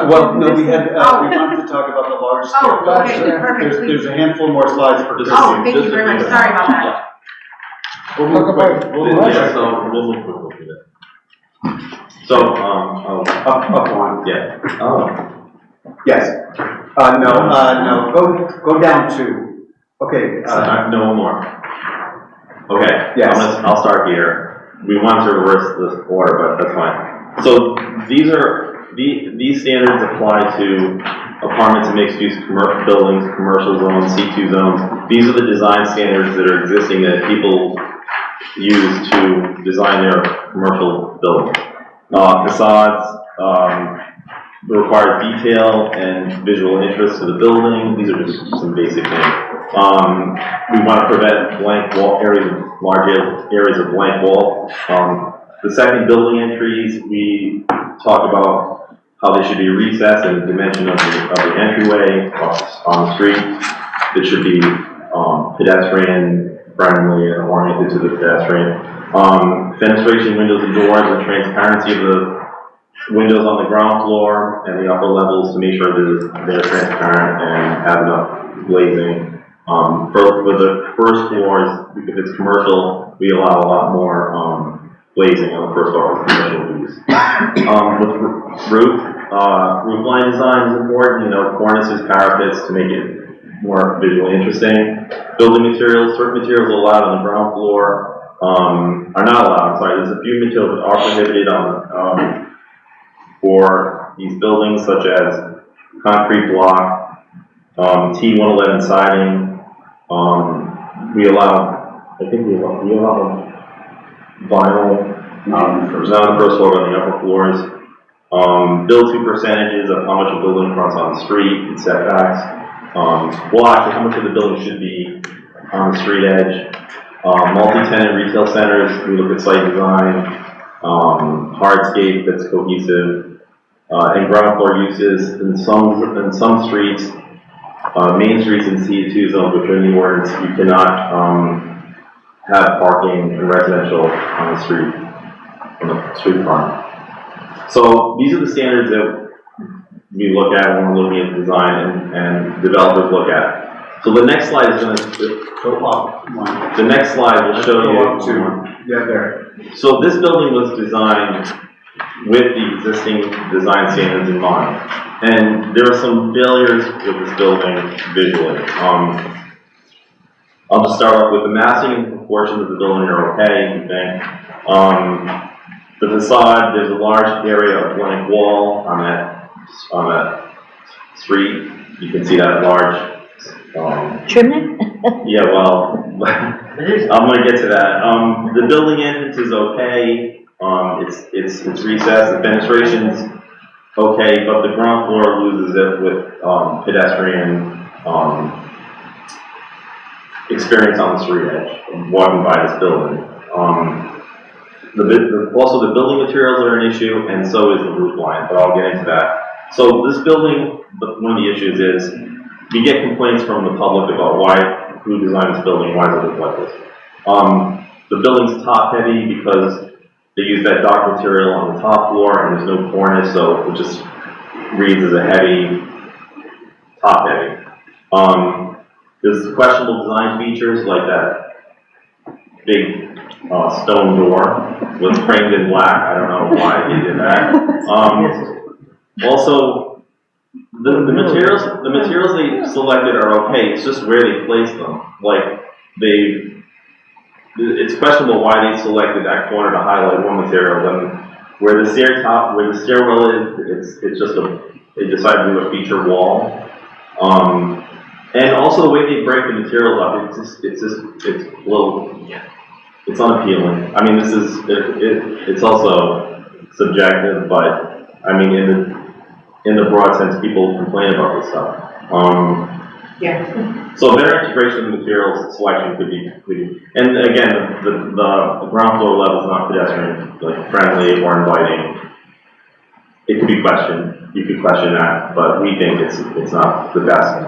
Well, no, we wanted to talk about the large scale. Oh, okay, So perfect, please. There's a handful more slides for Oh, discussion. thank you very much, sorry about that. We'll move quick. Yeah, so we'll move quickly through that. So, Up one. yeah. Yes. No, go down two. Okay, No more. Okay. Yes. I'll start here. We want to reverse this order, but that's fine. So these standards apply to apartments and mixed-use buildings, commercial zones, C2 zones. These are the design standards that are existing that people use to design their commercial buildings. Facades, requires detail and visual interest to the building. These are just some basic things. We want to prevent large areas of blank wall. The second, building entries, we talk about how they should be recessed and the dimension of the entryway on the street. It should be pedestrian friendly and oriented to the pedestrian. Fenestration, windows and doors, and transparency of the windows on the ground floor and the upper levels to make sure they're transparent and have enough glazing. For the first floors, if it's commercial, we allow a lot more glazing on the first floor for commercial use. With roof line design is important, cornices, parapets to make it more visually interesting. Building materials, certain materials allowed on the ground floor are not allowed. I'm sorry, there's a few materials that are prohibited for these buildings, such as concrete block, T111 siding. We allow vinyl, not on the first floor, but on the upper floors. Build-to percentages of how much a building fronts on the street and setbacks. Actually, how much of the building should be on the street edge. Multi-tenant retail centers, we look at site design, hardscape that's cohesive, and ground floor uses in some streets, main streets in C2 zones, which are in the ordinance, you cannot have parking in residential on the street front. So these are the standards that we look at when we're looking at design and developers look at. So the next slide is going to Go up one. The next slide will show Go you. up two. Yeah, there. So this building was designed with the existing design standards in mind. And there are some failures with this building visually. I'll just start off with the massing and proportions of the building are okay, I think. The facade, there's a large area of blank wall on that street. You can see that large Chimney? yeah, well, I'm gonna get to that. The building entrance is okay. It's recessed. The fenestration's okay, but the ground floor loses it with pedestrian experience on the street edge, walking by this building. Also, the building materials are an issue, and so is the roof line. But I'll get into that. So this building, one of the issues is we get complaints from the public about who designed this building, why does it look like this? The building's top heavy because they use that dark material on the top floor and there's no cornice, so it just reads as a heavy, top heavy. There's questionable design features like that big stone door was framed in black. I don't know why they did that. Also, the materials they selected are okay. It's just where they placed them. Like it's questionable why they selected that corner to highlight one material. And where the stairwell is, they decided to do a feature wall. And also the way they break the materials up, it's unappealing. I mean, it's also subjective, but I mean, in the broad sense, people complain about this stuff. Yeah. So better integration of materials selection could be, and again, the ground floor level is not pedestrian, like friendly or inviting. It could be questioned, you could question that, but we think it's not the best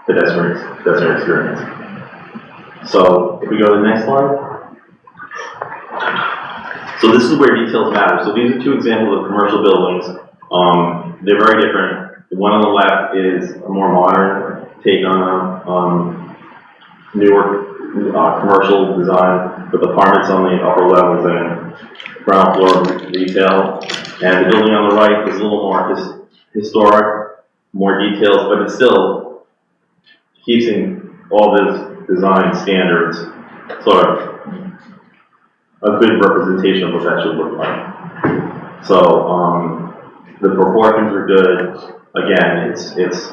pedestrian experience. So if we go to the next slide. So this is where details matter. So these are two examples of commercial buildings. They're very different. The one on the left is a more modern take on newer commercial design with apartments on the upper levels and ground floor retail. And the building on the right is a little more historic, more details, but it still keeps in all the design standards, sort of a good representation of what that should look like. So the proportions are good. Again, it's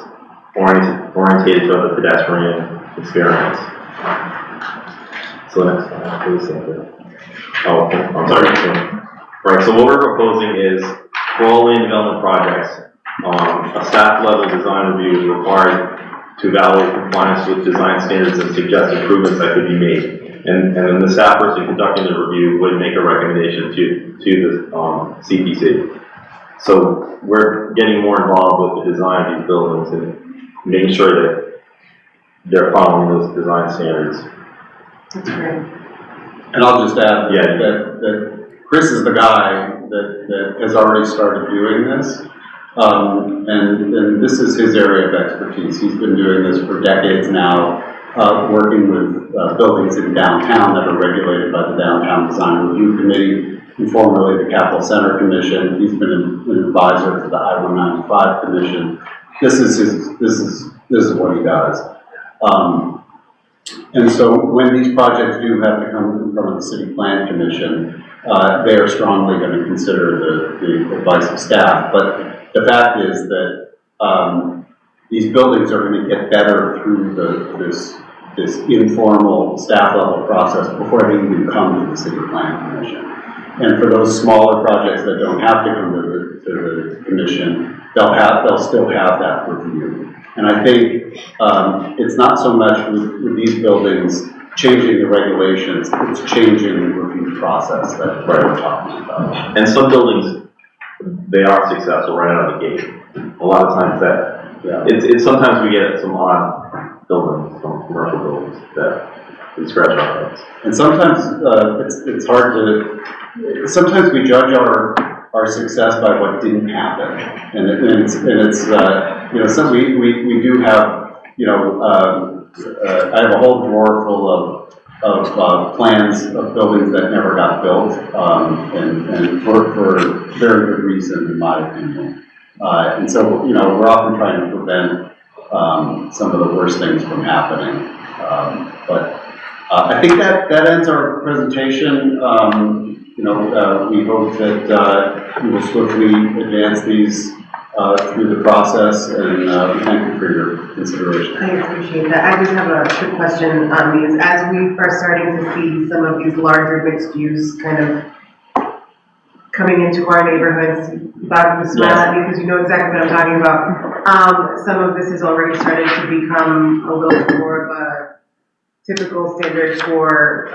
orientated to the pedestrian experience. So next slide, please. Oh, I'm sorry. Right, so what we're proposing is for all land development projects, a staff level design review is required to evaluate compliance with design standards and suggest improvements that could be made. And then the staff person conducting the review would make a recommendation to the CPC. So we're getting more involved with the design of these buildings and making sure that they're following those design standards. That's great. And I'll just add Yeah. that Chris is the guy that has already started doing this. And this is his area of expertise. He's been doing this for decades now, working with buildings in downtown that are regulated by the Downtown Design Review Committee, and formerly the Capital Center Commission. He's been an advisor to the I-195 Commission. This is what he does. And so when these projects do have to come in front of the City Plan Commission, they are strongly going to consider the advice of staff. But the fact is that these buildings are going to get better through this informal staff level process before they even come to the City Plan Commission. And for those smaller projects that don't have to come to the commission, they'll still have that review. And I think it's not so much with these buildings changing the regulations, it's changing the review process that we're talking about. And some buildings, they are successful right out of the gate. A lot of times it's sometimes we get some odd buildings, some commercial buildings that we scratch our heads. And sometimes it's hard to, sometimes we judge our success by what didn't happen. And it's you know, some we do have, you know, I have a whole drawer full of plans of buildings that never got built, and for very good reason, in my opinion. And so, you know, we're often trying to prevent some of the worst things from happening. But I think that ends our presentation. You know, we hope that we will swiftly advance these through the process, and thank you for your consideration. I appreciate that. I just have a quick question on these. As we are starting to see some of these larger mixed use kind of coming into our neighborhoods, Bob, you smile at me because you know exactly what I'm talking about. Some of this has already started to become a little bit more of a typical standard for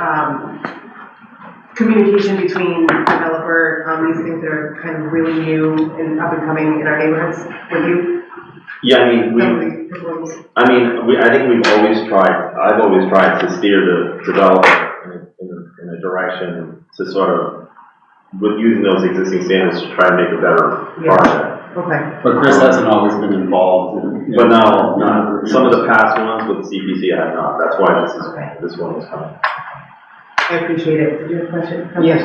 communication between developer on these things that are kind of really new and up and coming in our neighborhoods with you? Yeah, I mean, I think we've always tried, I've always tried to steer the developer in a direction to sort of, with using those existing standards to try and make a better project. Okay. But Chris hasn't always been involved in But no, some of the past ones with CPC I have not. That's why this one is coming. I appreciate it. Did you have a question? Yes.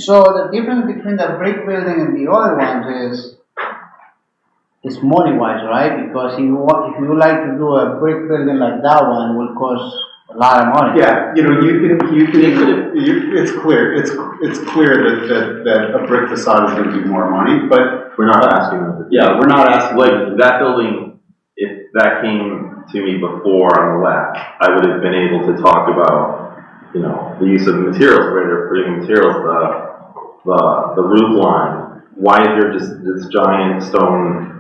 So the difference between the brick building and the other ones is money-wise, right? Because if you like to do a brick building like that one, it will cost a lot of money. Yeah, you know, it's clear that a brick facade is going to be more money, but we're not asking them to. Yeah, we're not asking. Like that building, if that came to me before on the left, I would have been able to talk about, you know, the use of materials, where they're putting materials, the roof line, why is there just this giant stone,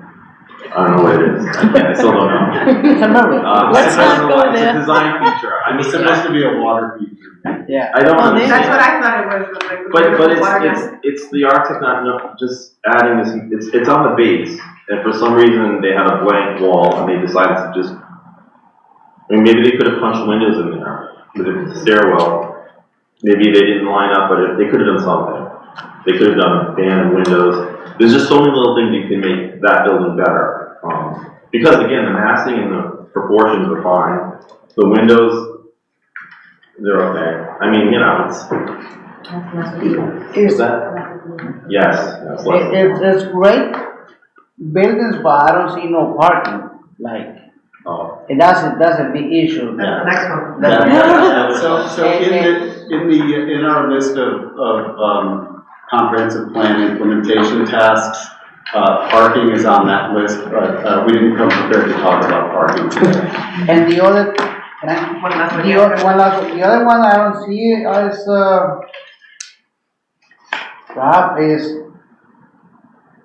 I don't know what it is, I still don't know. It's a mirror. Let's I not don't know go why. It's there. a design feature, I mean, It's supposed to be a water feature. Yeah. I don't Oh, understand. That's what I thought it was, like. But it's the architect not just adding this, it's on the base, and for some reason they had a blank wall and they decided to just, I mean, maybe they could have punched windows in there, because if it's a stairwell, maybe they didn't line up, but they could have done something. They could have done a band of windows. There's just so many little things you can make that building better. Because again, the massing and the proportions are fine. The windows, they're okay. I mean, you know, is that? Yes. That's less. It's great buildings, but I don't see no parking, like, Oh. and that's a big issue. That's the next one. So in our list of comprehensive plan implementation tasks, parking is on that list, but we didn't come prepared to talk about parking today. And the other, One last one. the other one I don't see is, perhaps is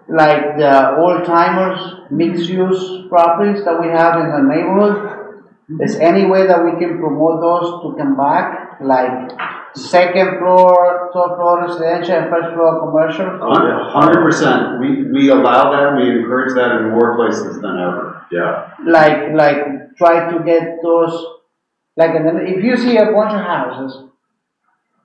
like the old timers mixed use properties that we have in the neighborhood. Is any way that we can promote those to come back, like second floor, top floor residential and first floor commercial? 100%. We allow that, we encourage that in more places than ever. Yeah. Like try to get those, like, and then if you see a bunch of houses,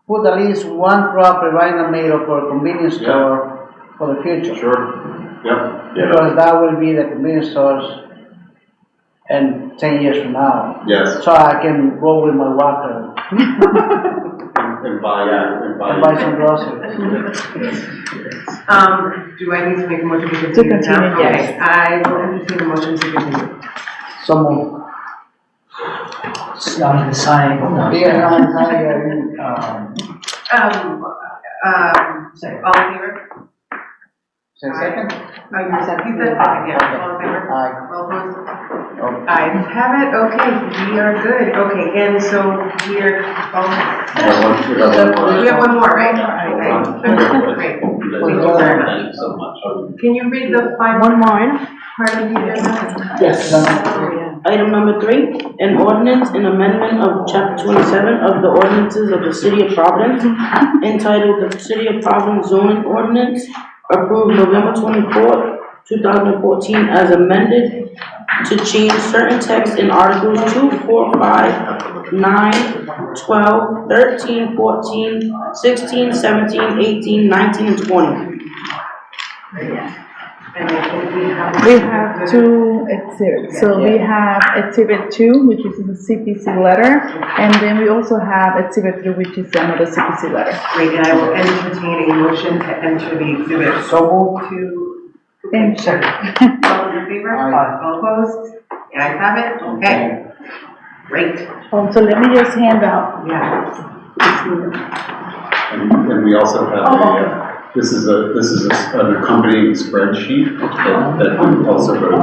put at least one property right in the middle for a convenience store for the future. Sure. Yep. Yeah. Because that will be the convenience stores and 10 years from now. Yes. So I can go with my walker And buy and buy some groceries. Do I need to make a motion to continue now? continue, yes. Okay, I will entertain a motion to continue. Some, On the sign. yeah, All in favor? say second? Oh, you said, he said second, yeah, all in favor? Aye. All opposed? Ayes have it, okay, we are good, okay, and so we're, we have one more, right? Okay, great. Thank you very much. Thank you so much. Can you read the final One more. part of the agenda? Yes. Item number 3, an ordinance and amendment of chapter 27 of the ordinances of the city of Providence, entitled the City of Providence zoning ordinance, approved November 24th, 2014, as amended to change certain text in articles 2, 4, 5, 9, 12, 13, 14, 16, 17, 18, 19, and 20. And I think we have. We have two exhibits. So we have exhibit 2, which is the CPC letter, and then we also have exhibit 3, which is another CPC letter. Great, and I will entertain a motion to enter the exhibit. So To. And All those in favor? Aye. All opposed? The ayes have it, okay. Great, so let me just hand out. yeah. And we also have this is an accompanying spreadsheet that we also go to.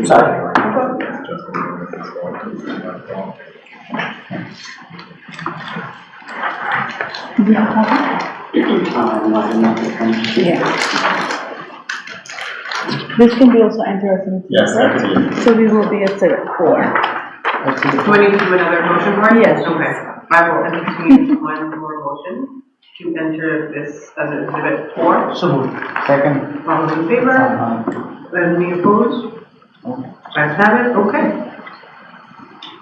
Sorry. Yeah. This can be also entered as an Yes, absolutely. So we will be exhibit 4. Do I need to do another motion for it? Yes. Okay, I will entertain one more motion to enter this as exhibit 4. So second. All those in favor? Any opposed? Ayes have it, okay.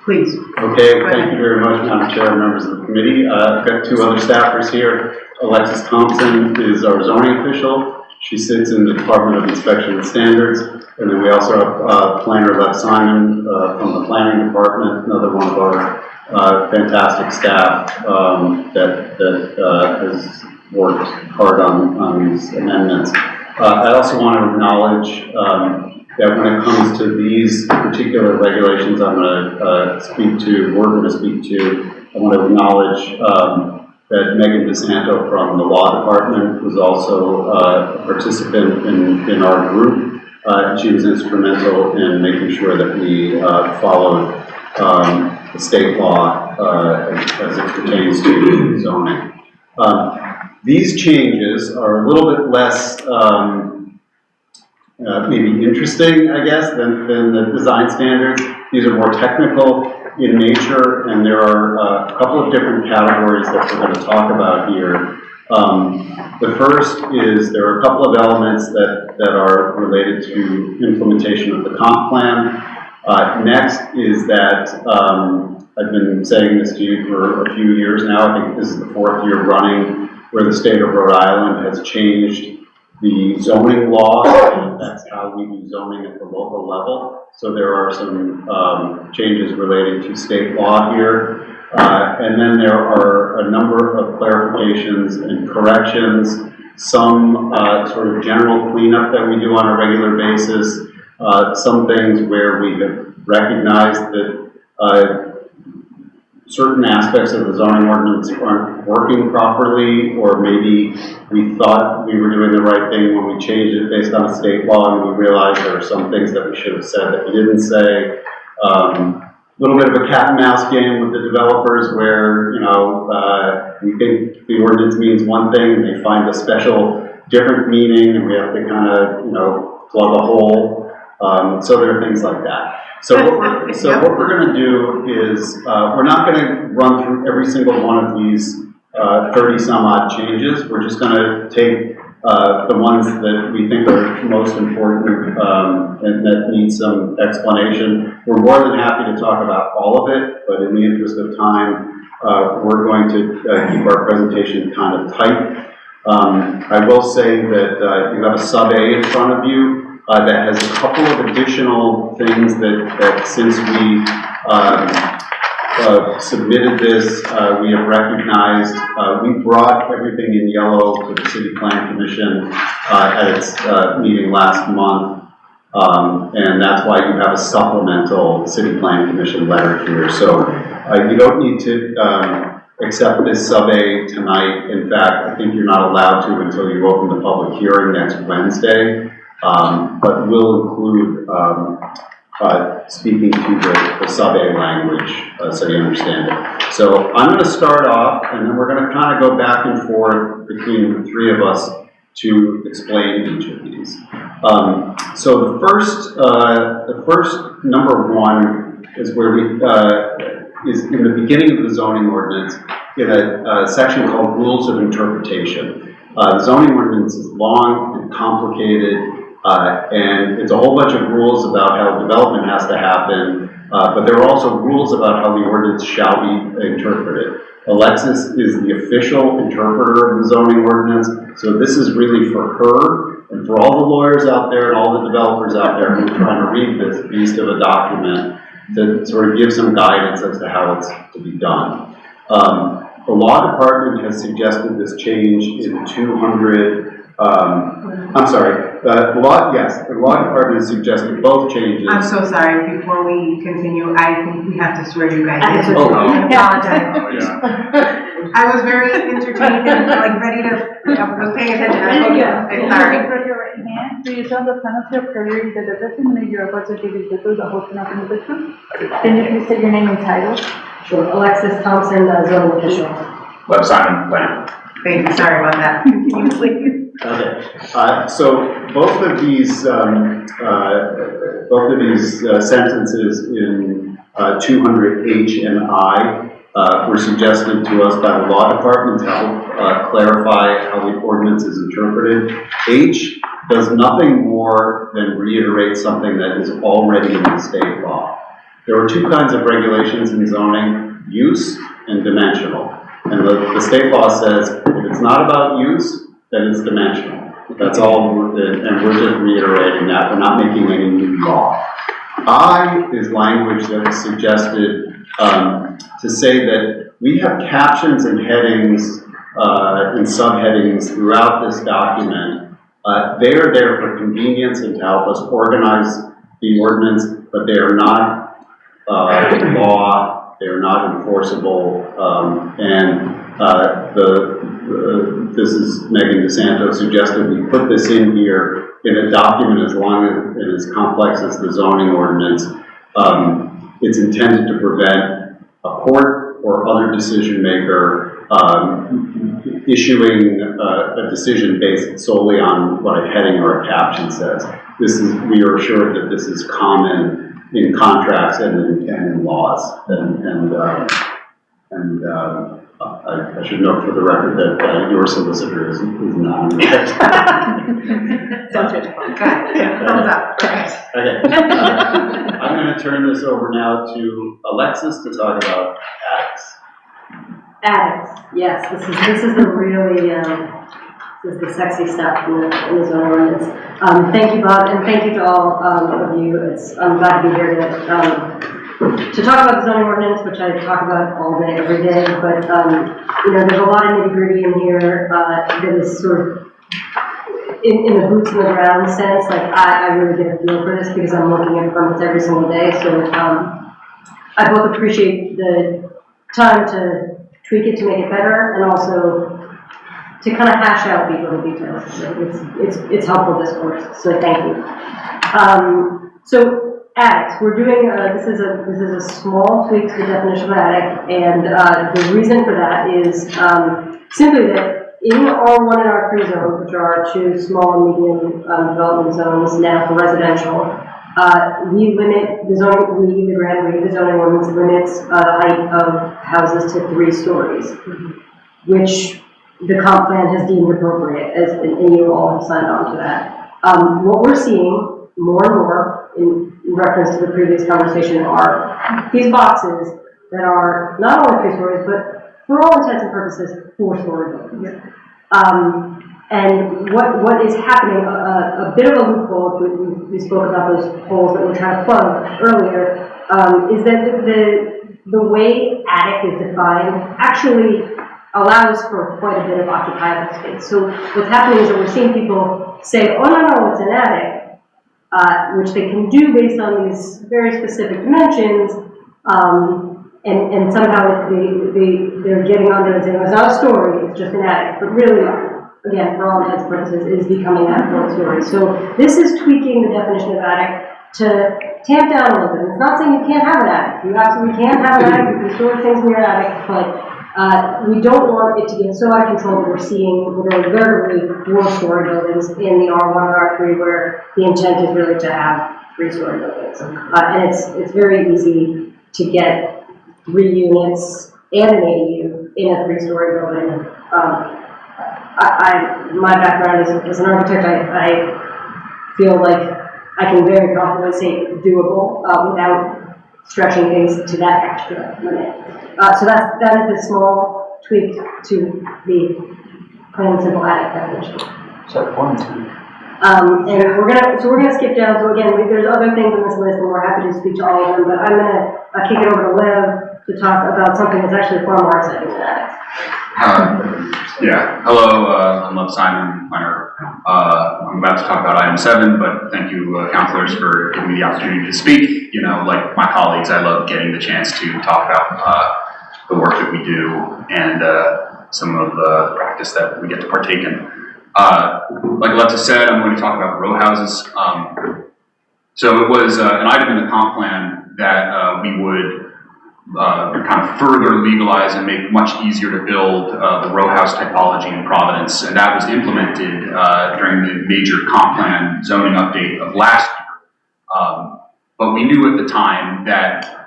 Please. Okay, thank you very much, Madam Chair and members of the committee. I've got two other staffers here. Alexis Thompson is our zoning official. She sits in the Department of Inspection and Standards. And then we also have planner Lev Simon from the planning department, another one of our fantastic staff that has worked hard on these amendments. I also want to acknowledge that when it comes to these particular regulations we're going to speak to, I want to acknowledge that Megan DeSanto from the Law Department was also a participant in our group. She was instrumental in making sure that we followed the state law as it pertains to zoning. These changes are a little bit less maybe interesting, I guess, than the design standards. These are more technical in nature, and there are a couple of different categories that we're going to talk about here. The first is there are a couple of elements that are related to implementation of the comp plan. Next is that I've been saying this to you for a few years now. I think this is the 4th year running where the state of Rhode Island has changed the zoning law. That's how we do zoning at the local level. So there are some changes relating to state law here. And then there are a number of clarifications and corrections, some sort of general cleanup that we do on a regular basis, some things where we have recognized that certain aspects of the zoning ordinance aren't working properly, or maybe we thought we were doing the right thing when we changed it based on a state law, and we realized there are some things that we should have said that we didn't say. A little bit of a cat and mouse game with the developers where, we think the ordinance means one thing and they find a special different meaning, and we have to kind of, plug a hole. So there are things like that. So what we're going to do is we're not going to run through every single one of these 30 some odd changes. We're just going to take the ones that we think are most important and that need some explanation. We're more than happy to talk about all of it, but in the interest of time, we're going to keep our presentation kind of tight. I will say that you have a sub-A in front of you that has a couple of additional things that since we submitted this, we have recognized. We brought everything in yellow to the City Plan Commission at its meeting last month, and that's why you have a supplemental City Plan Commission letter here. So you don't need to accept this sub-A tonight. In fact, I think you're not allowed to until you open the public hearing next Wednesday. But we'll include speaking to the sub-A language so you understand it. So I'm going to start off, and then we're going to kind of go back and forth between the three of us to explain each of these. So the first number one is where we is in the beginning of the zoning ordinance in a section called Rules of Interpretation. The zoning ordinance is long and complicated. And it's a whole bunch of rules about how development has to happen, but there are also rules about how the ordinance shall be interpreted. Alexis is the official interpreter of the zoning ordinance, so this is really for her and for all the lawyers out there and all the developers out there who are trying to read this beast of a document to sort of give some guidance as to how it's to be done. The law department has suggested this change in 200. The law department has suggested both changes. I'm so sorry, before we continue, I think we have to swear you guys in. Oh. I apologize. I was very entertained and ready to, I was paying attention. I'm sorry. Raise your right hand. Do you tell the penalty of perjury that the testimony you're about to give is the truth, the whole truth, nothing but the truth? Can you please say your name and title? Sure. Alexis Thompson, zoning official. Web Simon Plan. Thank you, sorry about that. Continue, please. Okay, so both of these sentences in 200H and I were suggested to us by the law department to help clarify how the ordinance is interpreted. H does nothing more than reiterate something that is already in the state law. There are two kinds of regulations in zoning: use and dimensional. And the state law says if it's not about use, then it's dimensional. That's all, and we're just reiterating that. We're not making any new law. I is language that is suggested to say that we have captions and headings and subheadings throughout this document They are there for convenience and to help us organize the ordinance, but they are not law, they are not enforceable, this is Megan DeSanto suggested we put this in here in a document as long as it is complex as the zoning ordinance. It's intended to prevent a court or other decision maker issuing a decision based solely on what a heading or a caption says. We are assured that this is common in contracts and in laws. I should note for the record that your solicitor is not. Sounds good. Okay. Thumbs up. Okay. I'm going to turn this over now to Alexis to talk about attics. Attics, yes, this is the really, this is the sexy stuff in the zone ordinance. Thank you, Bob, and thank you to all of you. I'm glad to be here to talk about the zoning ordinance, which I talk about all day, every day, but, there's a lot of nitty gritty in here that is sort of in the boots on the ground sense. Like, I really get a feel for this because I'm looking at permits every single day, so I both appreciate the time to tweak it to make it better and also to kind of hash out these little details. It's helpful discourse, so thank you. So attics, we're doing, this is a small tweak to the definition of attic, and the reason for that is simply that in R1 and R3 zones, which are our two small and medium development zones now for residential, we limit the zoning, the zoning ordinance limits the height of houses to 3 stories, which the comp plan has deemed appropriate, and you all have signed on to that. What we're seeing more and more, in reference to the previous conversation, are these boxes that are not only 3 stories, but for all intents and purposes, 4-story buildings. And what is happening, a bit of a loophole, we spoke about those holes that we're trying to plug earlier, is that the way attic is defined actually allows for quite a bit of occupiable space. So what's happening is that we're seeing people say, oh no, it's an attic, which they can do based on these very specific dimensions, and somehow they're getting under and saying, it's not a story, it's just an attic, but really, again, for all intents and purposes, it is becoming that 4 story. So this is tweaking the definition of attic to tamp down a little bit. It's not saying you can't have an attic. You absolutely can have an attic, you can store things in your attic, but we don't want it to get so out of control that we're seeing literally 4-story buildings in the R1 and R3 where the intent is really to have 3-story buildings. And it's very easy to get 3 units and an ADU in a 3-story building. My background as an architect, I feel like I can very confidently say it's doable without stretching things to that extra limit. So that is the small tweak to the plain and simple attic definition. So 1, 2. And we're gonna skip down. So again, there's other things on this list, and we're happy to speak to all of them. But I'm gonna kick it over to Liv to talk about something that's actually far more exciting than attics. Yeah, hello, I'm Lev Simon, planner. I'm about to talk about item 7, but thank you, counselors, for giving me the opportunity to speak. Like my colleagues, I love getting the chance to talk about the work that we do and some of the practice that we get to partake in. Like Lev said, I'm going to talk about row houses. So it was an item in the comp plan that we would kind of further legalize and make much easier to build the row house typology in Providence, and that was implemented during the major comp plan zoning update of last year. But we knew at the time that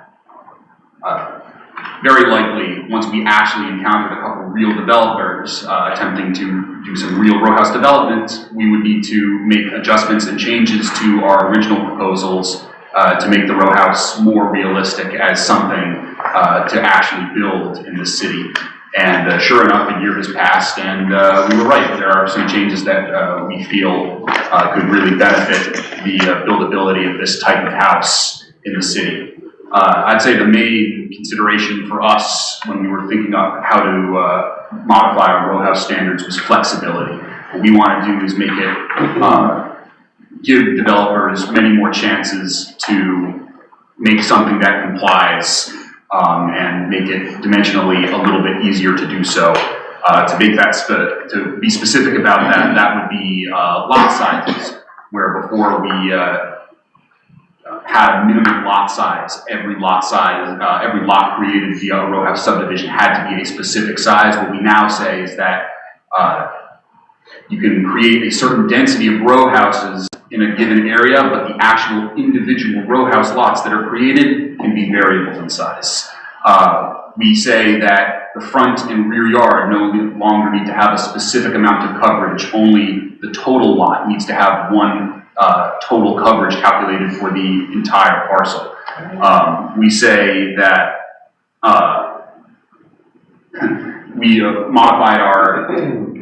very likely, once we actually encountered a couple of real developers attempting to do some real row house development, we would need to make adjustments and changes to our original proposals to make the row house more realistic as something to actually build in the city. And sure enough, a year has passed, and we were right. There are some changes that we feel could really benefit the buildability of this type of house in the city. I'd say the main consideration for us when we were thinking of how to modify our row house standards was flexibility. we want to do is make it, give developers many more chances to make something that complies, and make it dimensionally a little bit easier to do so. To make that, to be specific about that, that would be lot sizes, where before we had a minimum lot size. Every lot created via a row house subdivision had to be a specific size. What we now say is that you can create a certain density of row houses in a given area, but the actual individual row house lots that are created can be variable in size. We say that the front and rear yard no longer need to have a specific amount of coverage, only the total lot needs to have one total coverage calculated for the entire parcel. We say that we modified our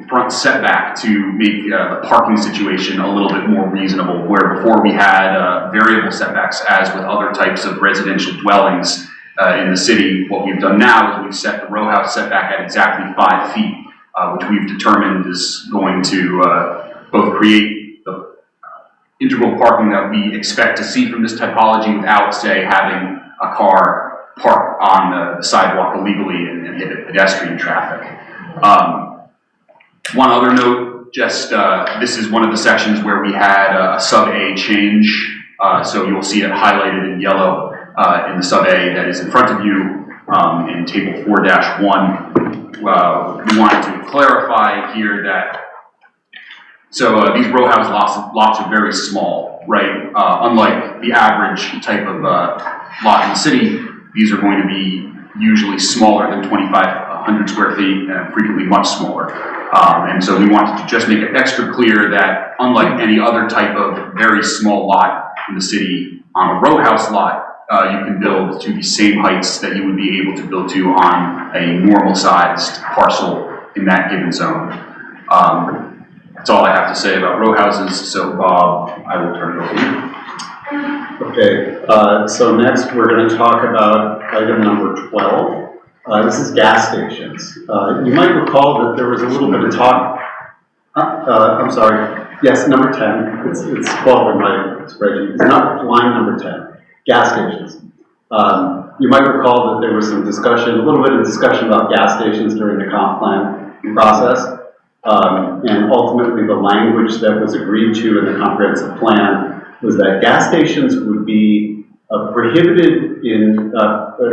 front setback to make the parking situation a little bit more reasonable, where before we had variable setbacks as with other types of residential dwellings in the city. What we've done now is we've set the row house setback at exactly 5 feet, which we've determined is going to both create the integral parking that we expect to see from this typology without, say, having a car park on the sidewalk illegally and inhibit pedestrian traffic. One other note, just this is one of the sections where we had a sub-A change, so you'll see it highlighted in yellow in the sub-A that is in front of you in table 4-1. We wanted to clarify here that, so these row house lots are very small, right? Unlike the average type of lot in the city, these are going to be usually smaller than 2,500 square feet and frequently much smaller. And so we wanted to just make it extra clear that unlike any other type of very small lot in the city, on a row house lot, you can build to the same heights that you would be able to build to on a normal sized parcel in that given zone. That's all I have to say about row houses. So Bob, I will turn it over to you. Okay, so next we're going to talk about item number 12. This is gas stations. You might recall that there was a little bit of talk. I'm sorry. Yes, number 10. It's 12 in my spreadsheet. It's not line number 10. Gas stations. You might recall that there was some discussion, a little bit of discussion about gas stations during the comp plan process. And ultimately the language that was agreed to in the comprehensive plan was that gas stations would be prohibited in,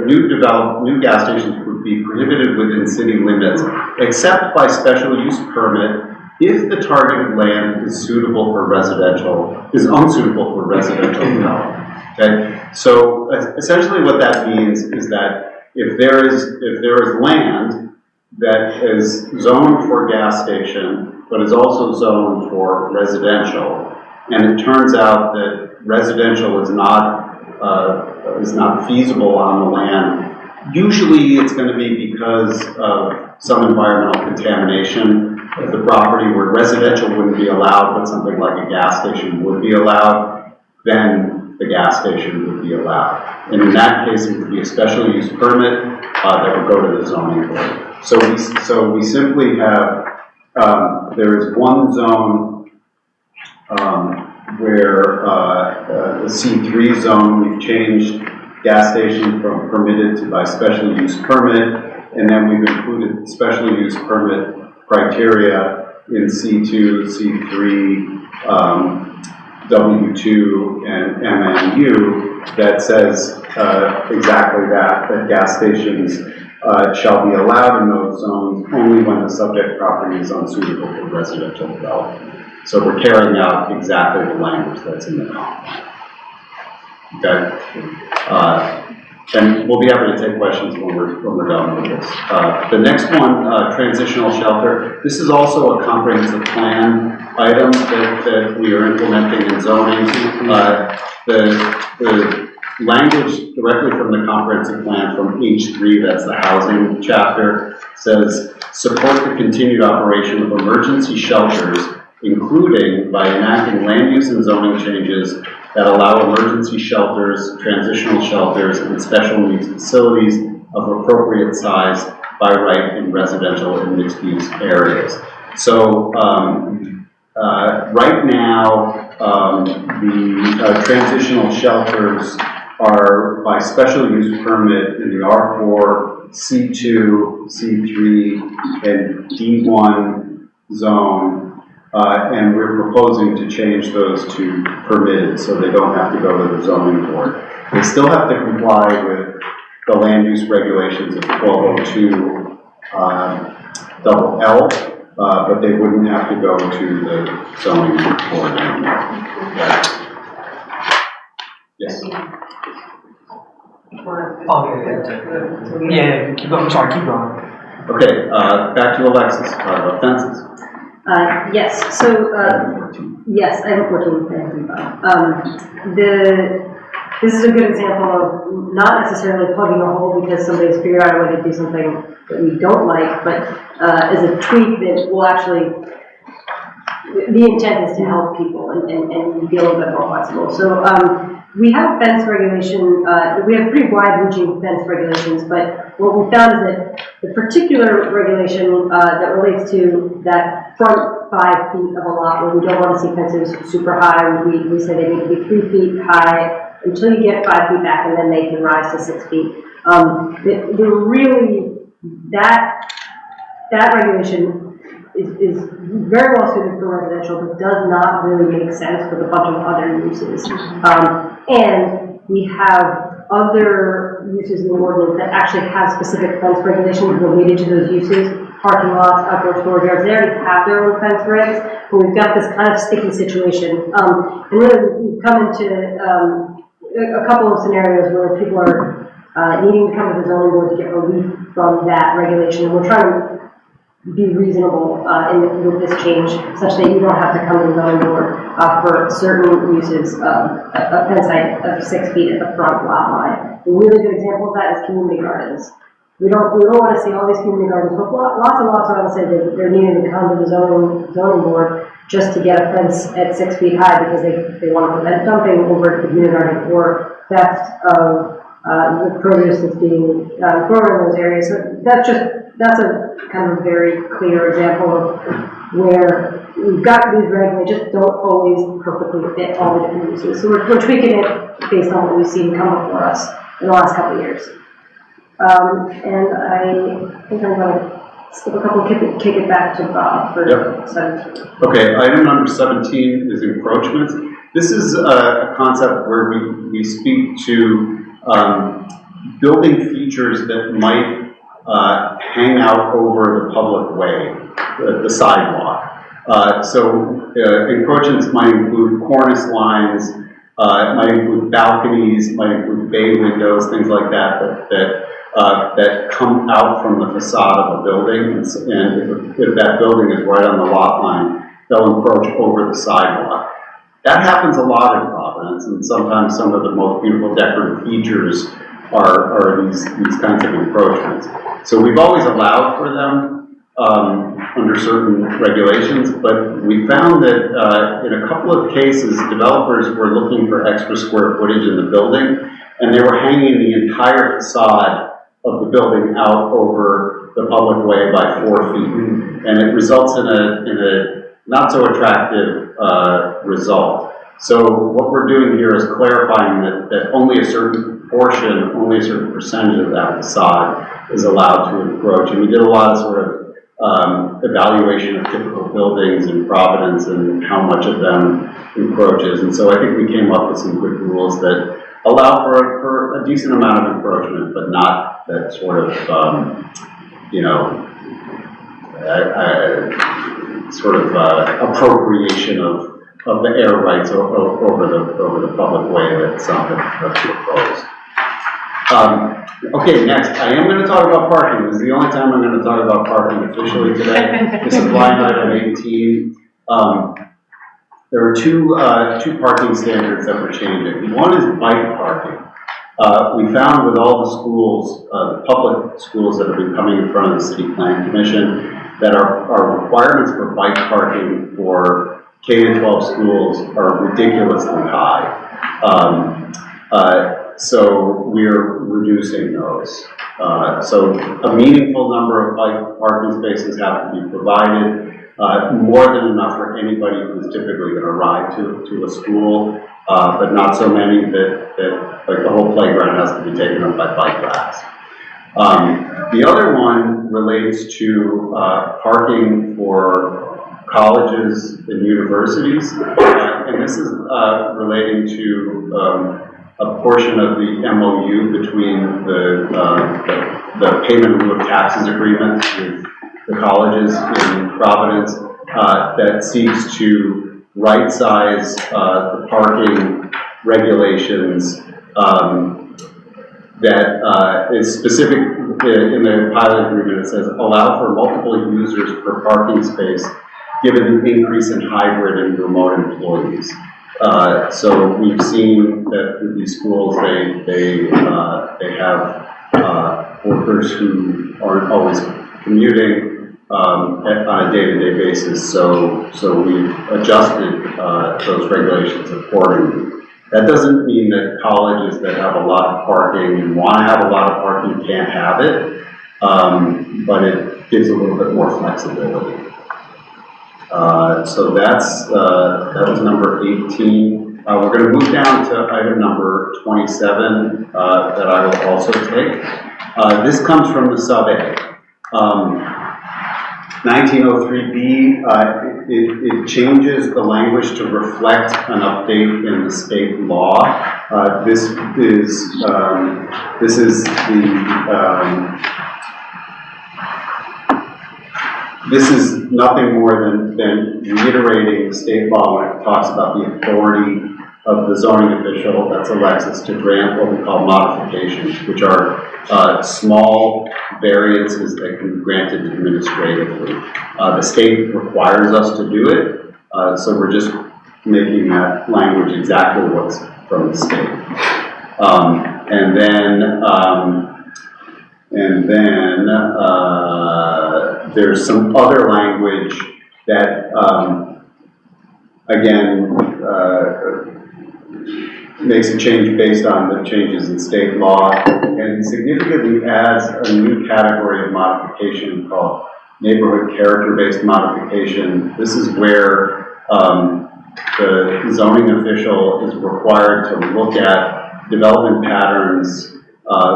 new gas stations would be prohibited within city limits, except by special use permit if the targeted land is unsuitable for residential development. Okay, so essentially what that means is that if there is land that is zoned for gas station, but is also zoned for residential, and it turns out that residential is not feasible on the land, usually it's going to be because of some environmental contamination of the property where residential wouldn't be allowed, but something like a gas station would be allowed, then the gas station would be allowed. And in that case, it would be a special use permit that would go to the zoning board. So we simply have, there is one zone where the C3 zone, we've changed gas station from permitted to by special use permit, and then we've included special use permit criteria in C2, C3, W2, and MNU that says exactly that gas stations shall be allowed in those zones only when the subject property is unsuitable for residential development. So we're carrying out exactly the language that's in the comp plan. Okay? And we'll be happy to take questions when we're done with this. The next one, transitional shelter. This is also a comprehensive plan item that we are implementing in zoning. The language directly from the comprehensive plan from H3, that's the housing chapter, says support the continued operation of emergency shelters, including by enacting land use and zoning changes that allow emergency shelters, transitional shelters, and special needs facilities of appropriate size by right in residential and mixed-use areas. So, right now, the transitional shelters are by special use permit in the R4, C2, C3, and D1 zone. And we're proposing to change those to permitted so they don't have to go to the zoning board. They still have to comply with the land use regulations of 1202 double L, but they wouldn't have to go to the zoning board anymore. Yes. Oh, yeah, keep going, sorry, keep going. Okay, back to Alexis, talk about fences. Yes, so, yes, I have 14, thank you. This is a good example of not necessarily plugging a hole because somebody's figured out a way to do something that we don't like, but as a tweak that will actually, the intent is to help people and be a little bit more flexible. So we have fence regulation, we have pretty wide-reaching fence regulations, but what we found is that the particular regulation that relates to that front 5 feet of a lot where we don't want to see fences super high, we say they need to be 3 feet high until you get 5 feet back, and then they can rise to 6 feet. That regulation is very well suited for residential, but does not really make sense with a bunch of other uses. And we have other uses in the ordinance that actually have specific fence regulations related to those uses. Parking lots, outdoor storage yards, they already have their own fence regs, but we've got this kind of sticky situation. And really, we've come into a couple of scenarios where people are needing to come to the zoning board to get relief from that regulation, and we're trying to be reasonable with this change, such that you don't have to come to the zoning board for certain uses of a fence height of 6 feet at the front lot line. A really good example of that is community gardens. We don't want to see all these community gardens, but lots and lots around the city, they're needing to come to the zoning board just to get a fence at 6 feet high because they want to prevent dumping over at the community garden or theft of the produce that's being grown in those areas. So that's a kind of very clear example of where we've got these regs, they just don't always perfectly fit all the different uses. So we're tweaking it based on what we've seen come before us in the last couple of years. And I think I'm going to skip a couple, kick it back to Bob for 17. Okay, item number 17 is encroachments. This is a concept where we speak to building features that might hang out over the public way, the sidewalk. So encroachments might include cornice lines, it might include balconies, might include bay windows, things like that that come out from the facade of a building, and if that building is right on the lot line, they'll encroach over the sidewalk. That happens a lot in Providence, and sometimes some of the most beautiful decorative features are these kinds of encroachments. So we've always allowed for them under certain regulations, but we found that in a couple of cases, developers were looking for extra square footage in the building, and they were hanging the entire facade of the building out over the public way by 4 feet. And it results in a not so attractive result. So what we're doing here is clarifying that only a certain portion, only a certain percentage of that facade is allowed to encroach. And we did a lot of sort of evaluation of typical buildings in Providence and how much of them encroaches. And so I think we came up with some good rules that allow for a decent amount of encroachment, but not that sort of, appropriation of the air rights over the public way that's proposed. Okay, next, I am going to talk about parking. This is the only time I'm going to talk about parking officially today. This is line item 18. There are two parking standards that we're changing. One is bike parking. We found with all the schools, the public schools that have been coming in front of the City Planning Commission, that our requirements for bike parking for K-12 schools are ridiculously high. So we're reducing those. So a meaningful number of bike parking spaces have to be provided. more than enough for anybody who's typically going to ride to a school, but not so many that like the whole playground has to be taken up by bike racks. The other one relates to parking for colleges and universities, and this is relating to a portion of the MOU between the payment in lieu of taxes agreement with the colleges in Providence that seeks to right-size the parking regulations that is specific in the pilot agreement. It says allow for multiple users per parking space given the increase in hybrid and remote employees. So we've seen that with these schools, they have workers who aren't always commuting on a day-to-day basis. So we've adjusted those regulations accordingly. That doesn't mean that colleges that have a lot of parking and want to have a lot of parking can't have it, but it gives a little bit more flexibility. So that was number 18. We're going to move down to item number 27 that I will also take. This comes from the sub-A. 1903B, it changes the language to reflect an update in the state law. This is nothing more than reiterating the state law when it talks about the authority of the zoning official, that's Alexis, to grant what we call modifications, which are small variances that can be granted administratively. The state requires us to do it, so we're just making that language exactly what's from the state. There's some other language that, again, makes a change based on the changes in state law, and significantly adds a new category of modification called neighborhood character-based modification. This is where the zoning official is required to look at development patterns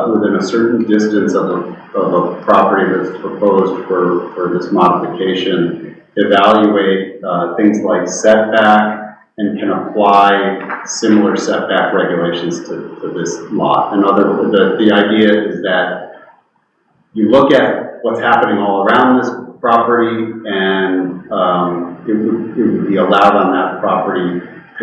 within a certain distance of a property that's proposed for this modification, evaluate things like setback, and can apply similar setback regulations to this lot. The idea is that you look at what's happening all around this property, and it would be allowed on that property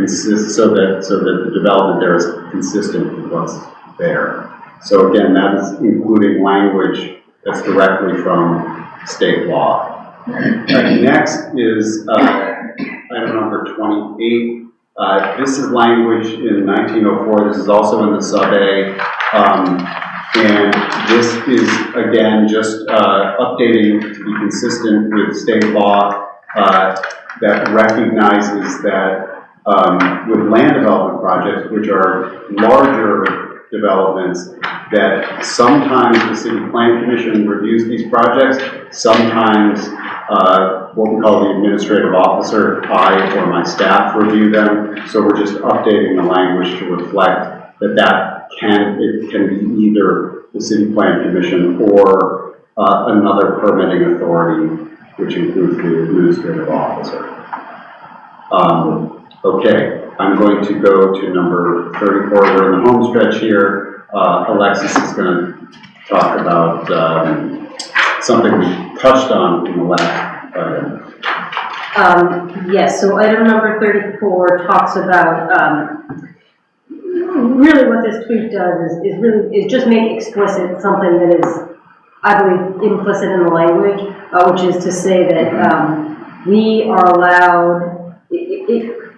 so that the development there is consistent with what's there. So again, that is including language that's directly from state law. Next is item number 28. This is language in 1904. This is also in the sub-A. And this is, again, just updating to be consistent with state law that recognizes that with land development projects, which are larger developments, that sometimes the city plan commission reviews these projects, sometimes what we call the administrative officer, I or my staff review them. So we're just updating the language to reflect that it can be either the city plan commission or another permitting authority, which includes the administrative officer. Okay, I'm going to go to number 34. We're in the home stretch here. Alexis is going to talk about something we touched on in the last item. Yes, so item number 34 talks about really what this tweak does is just make explicit something that is, I believe, implicit in the language, which is to say that we are allowed,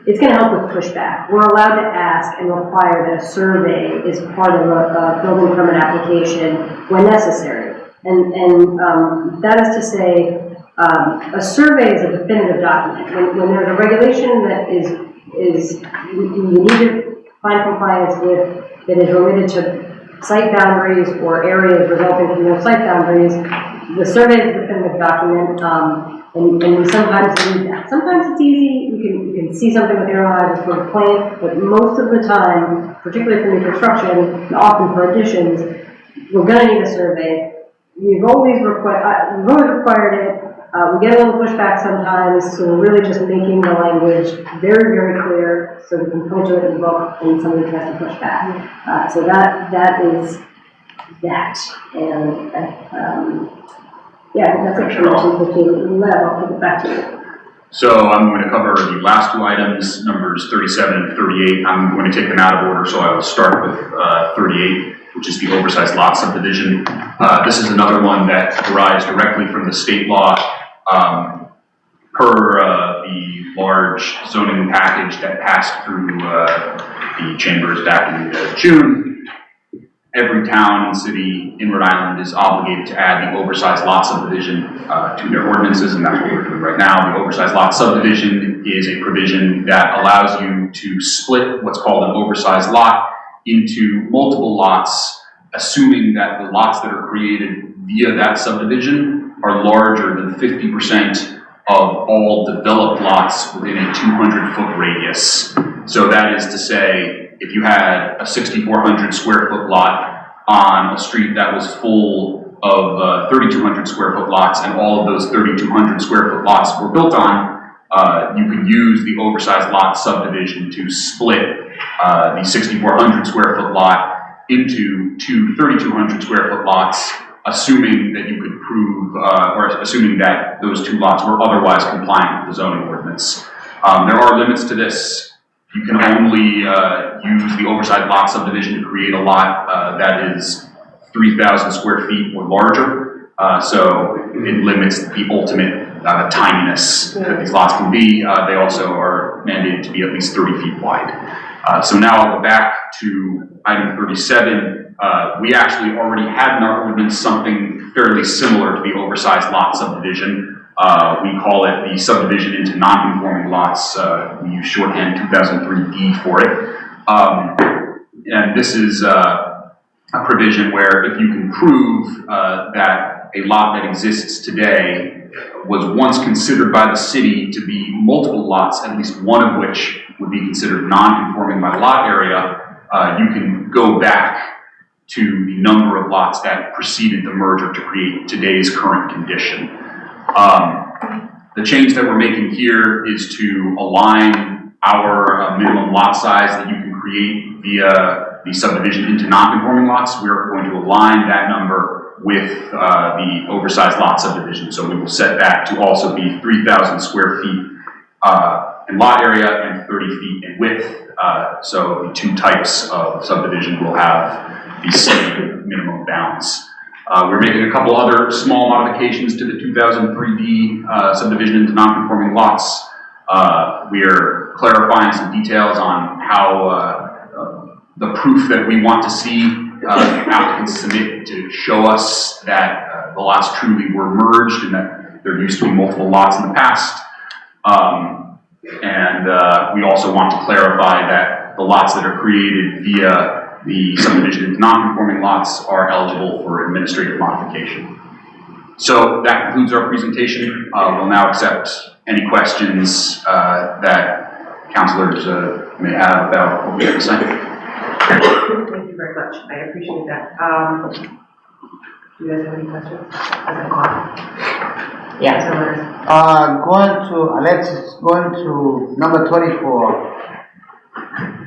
it's going to help with pushback. We're allowed to ask and require that a survey is part of a building permit application when necessary. And that is to say, a survey is a definitive document. When there's a regulation that you need to find compliance with, that is related to site boundaries or areas resulting from those site boundaries, the survey is a definitive document. And we sometimes need that. Sometimes it's easy, you can see something with your eyes, it's sort of plain, but most of the time, particularly for new construction, and often for additions, we're gonna need a survey. We've always required it. We get a little pushback sometimes, so we're really just making the language very, very clear, so we can point to it in the book and somebody tries to push back. So that is that, and, yeah, that's it for 215. I'll take it back to you. So I'm going to cover the last two items, numbers 37 and 38. I'm going to take them out of order, so I will start with 38, which is the oversized lot subdivision. This is another one that derives directly from the state law. Per the large zoning package that passed through the chambers back in June, every town and city in Rhode Island is obligated to add the oversized lot subdivision to their ordinances, and that's what we're doing right now. The oversized lot subdivision is a provision that allows you to split what's called an oversized lot into multiple lots, assuming that the lots that are created via that subdivision are larger than 50% of all developed lots within a 200-foot radius. So that is to say, if you had a 6,400 square foot lot on a street that was full of 3,200 square foot lots, and all of those 3,200 square foot lots were built on, you could use the oversized lot subdivision to split the 6,400 square foot lot into two 3,200 square foot lots, assuming that you could prove, or assuming that those two lots were otherwise compliant with the zoning ordinance. There are limits to this. You can only use the oversized lot subdivision to create a lot that is 3,000 square feet or larger. So it limits the ultimate tininess that these lots can be. They also are mandated to be at least 30 feet wide. So now I'll go back to item 37. We actually already had in our ordinance something fairly similar to the oversized lot subdivision. We call it the subdivision into non-conforming lots. We use shorthand 2003D for it. And this is a provision where if you can prove that a lot that exists today was once considered by the city to be multiple lots, at least one of which would be considered non-conforming by lot area, you can go back to the number of lots that preceded the merger to create today's current condition. The change that we're making here is to align our minimum lot size that you can create via the subdivision into non-conforming lots. We're going to align that number with the oversized lot subdivision. So we will set that to also be 3,000 square feet in lot area and 30 feet in width. So the two types of subdivision will have the same minimum bounds. We're making a couple other small modifications to the 2003D subdivision into non-conforming lots. We are clarifying some details on how the proof that we want to see applicants submit to show us that the lots truly were merged and that there used to be multiple lots in the past. And we also want to clarify that the lots that are created via the subdivision into non-conforming lots are eligible for administrative modification. So that concludes our presentation. We'll now accept any questions that councilors may have about what we have to say. Thank you very much. I appreciate that. Do you guys have any questions? Yeah. Let's go into number 24.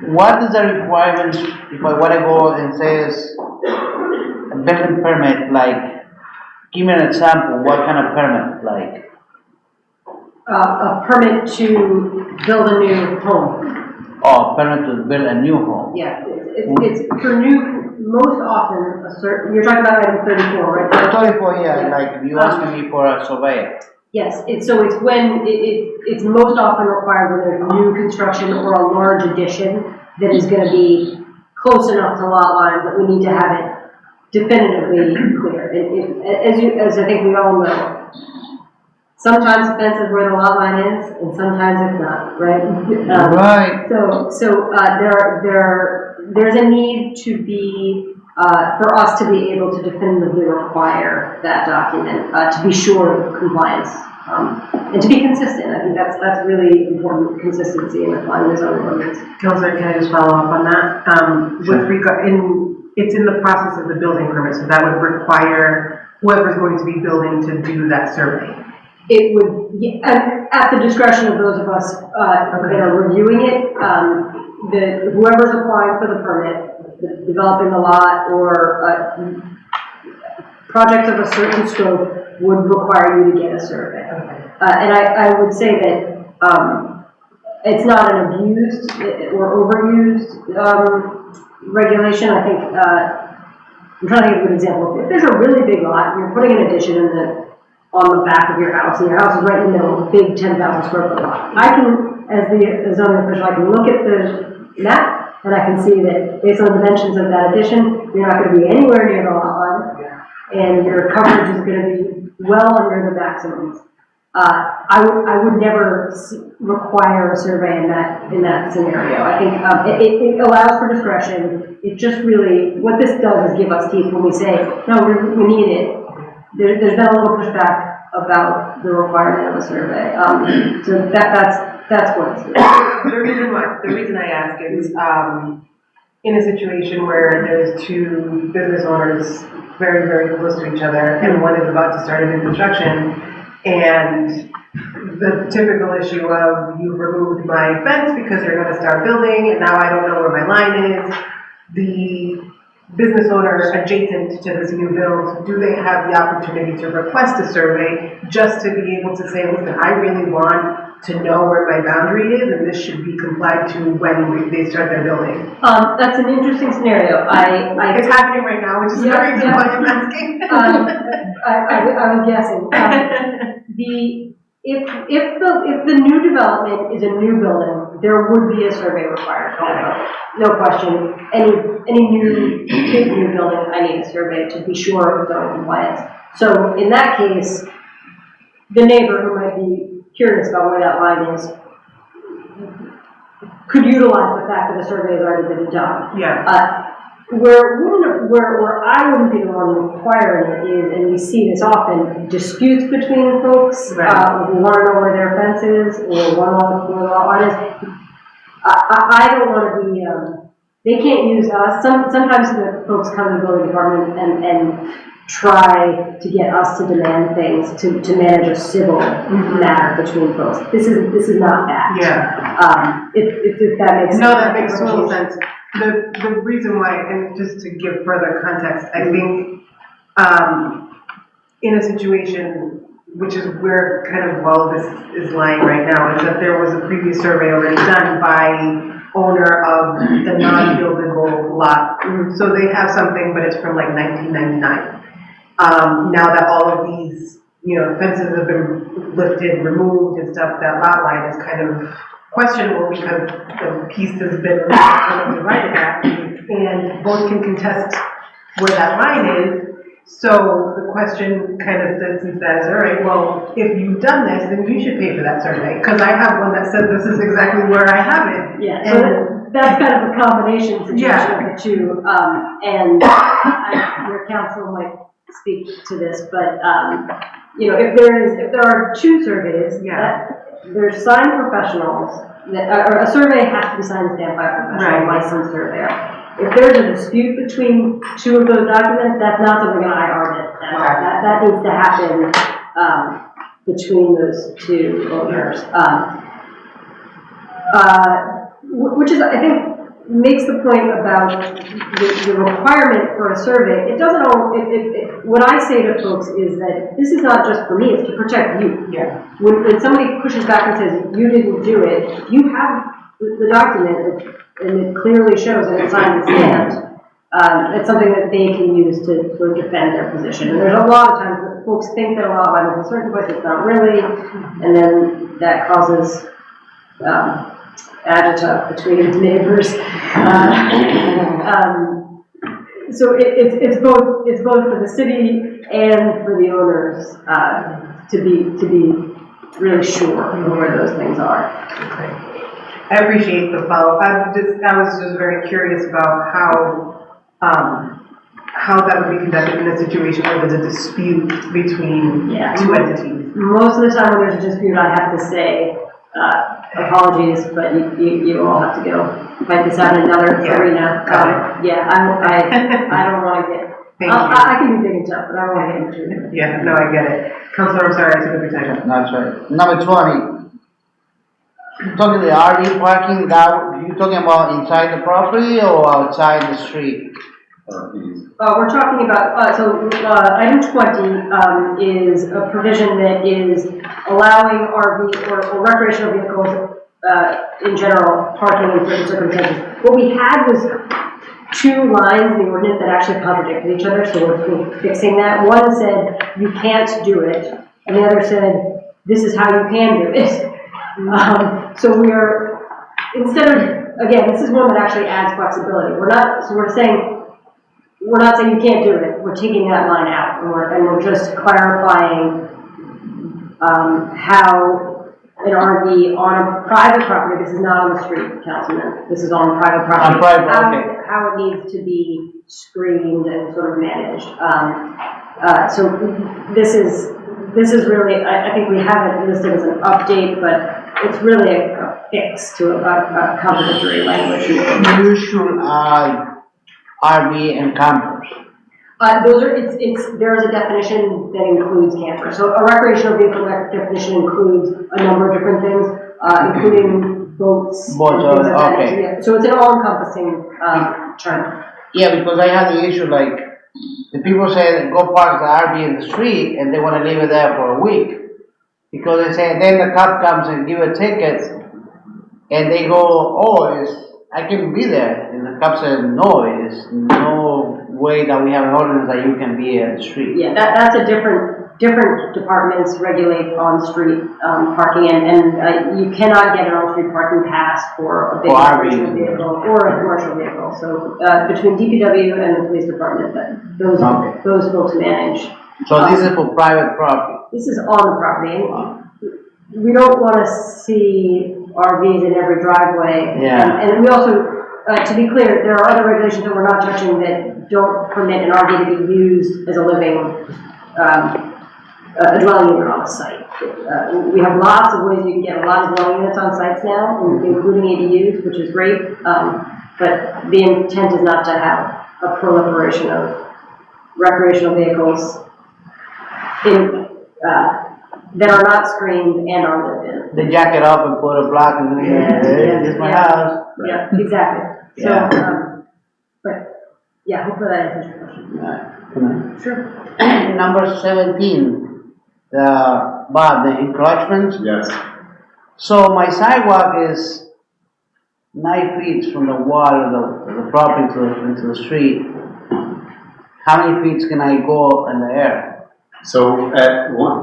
What is the requirements if I want to go and says a building permit? Like, give me an example. What kind of permit? Like A permit to build a new home. oh, permit to build a new home. Yeah, it's for new, most often, you're talking about item 34, right? 24, yeah, like you asking me for a survey. Yes, it's when it's most often required when there's new construction or a large addition that is gonna be close enough to lot lines that we need to have it definitively clear. As I think we all know, sometimes the fence is where the lot line is, and sometimes it's not, right? Right. So there's a need to be, for us to be able to definitively require that document, to be sure of compliance. And to be consistent, I think that's really important, consistency in applying the zoning ordinance. Counselor, can I just follow up on that? With regard, it's in the process of the building permit, so that would require whoever's going to be building to do that survey. It would, at the discretion of those of us that are reviewing it, whoever's applying for the permit, developing the lot or projects of a certain scope would require you to get a survey. And I would say that it's not an abused or overused regulation. I think, I'm trying to give a good example. If there's a really big lot and you're putting an addition on the back of your house, and your house is right in the middle of a big 10,000 square foot lot, I can, as the zoning official, I can look at the map and I can see that based on the dimensions of that addition, you're not going to be anywhere near the lot line, and your coverage is going to be well under the maximums. I would never require a survey in that scenario. I think it allows for discretion. It just really, what this does is give us teeth when we say, no, we need it. There's been a little pushback about the requirement of a survey. So that's what it's doing. The reason I ask is, in a situation where there's two business owners very, very close to each other, and one is about to start a new construction, and the typical issue of you removed my fence because you're going to start building, and now I don't know where my line is. The business owner adjacent to this new build, do they have the opportunity to request a survey just to be able to say, listen, I really want to know where my boundary is, and this should be complied to when they start their building? That's an interesting scenario. It's happening right now, which is the reason why I'm asking. I was guessing. If the new development is a new building, there would be a survey required. No question. Any new building, I need a survey to be sure of zoning compliance. So in that case, the neighbor who might be curious about where that line is could utilize the fact that a survey has already been done. Yeah. Where I wouldn't be the one requiring it is, and we see this often, disputes between folks, who want to know where their fence is, or one on where the lot line is. I don't want to be, they can't use us. Sometimes the folks come to the building department and try to get us to demand things to manage a civil matter between folks. This is not that. Yeah. If that makes sense. No, that makes total sense. The reason why, and just to give further context, I think in a situation, which is where kind of all this is lying right now, is that there was a previous survey already done by owner of the non-buildable lot. So they have something, but it's from like 1999. Now that all of these, fences have been lifted, removed and stuff, that lot line is kind of questionable because the piece has been divided at, and both can contest where that line is. So the question kind of sits and says, all right, well, if you've done this, then you should pay for that survey, because I have one that says this is exactly where I have it. Yeah, so that's kind of a combination situation of the two, and your counsel might speak to this, but if there are two surveys, there's signed professionals, or a survey has to be signed and stamped by a professional licensed surveyor. If there's a dispute between two of those documents, that's not something that I argue. That needs to happen between those two owners. Which is, I think, makes the point about the requirement for a survey. It doesn't all, what I say to folks is that this is not just for me, it's to protect you. Yeah. When somebody pushes back and says, you didn't do it, you have the document, and it clearly shows that it's signed and stamped. It's something that they can use to sort of defend their position. And there's a lot of times that folks think that a lot line is a certain place, it's not really, and then that causes agita between neighbors. So it's both for the city and for the owners to be really sure of where those things are. Okay. I appreciate the follow-up. I was just very curious about how that would be conducted in a situation where there's a dispute between Yeah. two entities. Most of the time when there's a dispute, I have to say, apologies, but you all have to go fight this out in another Yeah. arena. Yeah, I don't wanna get, Thank you. I can be big and tough, but I don't wanna get into it. Yeah, no, I get it. Counselor, I'm sorry, I took up your time. That's right. Number 20. Talking the RV parking, that, you talking about inside the property or outside the street? We're talking about, item 20, is a provision that is allowing RV or recreational vehicles, in general, parking in certain circumstances. What we had was two lines in the ordinance that actually contradicted each other, so we're fixing that. One said, you can't do it, and the other said, this is how you can do it. So we're, instead of, again, this is one that actually adds flexibility. We're not saying you can't do it. We're taking that line out, and we're just clarifying how an RV on a private property, this is not on the street, Councilman, this is on private property. On private, okay. How it needs to be screened and sort of managed. So this is really, I think we have it listed as an update, but it's really a fix to a contradictory language. You should RV and campers. There is a definition that includes campers. So a recreational vehicle definition includes a number of different things, including boats. Boats, and things of that okay. nature. Yeah. So it's an all-encompassing term. Yeah, because I had the issue like, the people say go park the RV in the street and they want to leave it there for a week. Because they say, then the cop comes and give a ticket and they go, oh, I can be there. And the cop says, no, it's no way that we have an ordinance that you can be at the street. Yeah, that's a different departments regulate on-street parking, and you cannot get an on-street parking pass for a big recreational vehicle or a commercial vehicle. So between DPW and the police department, those folks manage. So this is for private property? This is on the property. We don't want to see RVs in every driveway. Yeah. And we also, to be clear, there are other regulations that we're not touching that don't permit an RV to be used as a living a dwelling unit on a site. We have lots of ways you can get a lot of dwelling units on sites now, including ADUs, which is great. But the intent is not to have a proliferation of recreational vehicles that are not screened and are lived in. They jack it up and put a block and this is my house. Yeah, exactly. So, Yeah. but yeah, hopefully that answers your question. Sure. Number 17, Bob, the encroachments. Yes. So my sidewalk is 9 feet from the wall of the property into the street. How many feet can I go in the air? So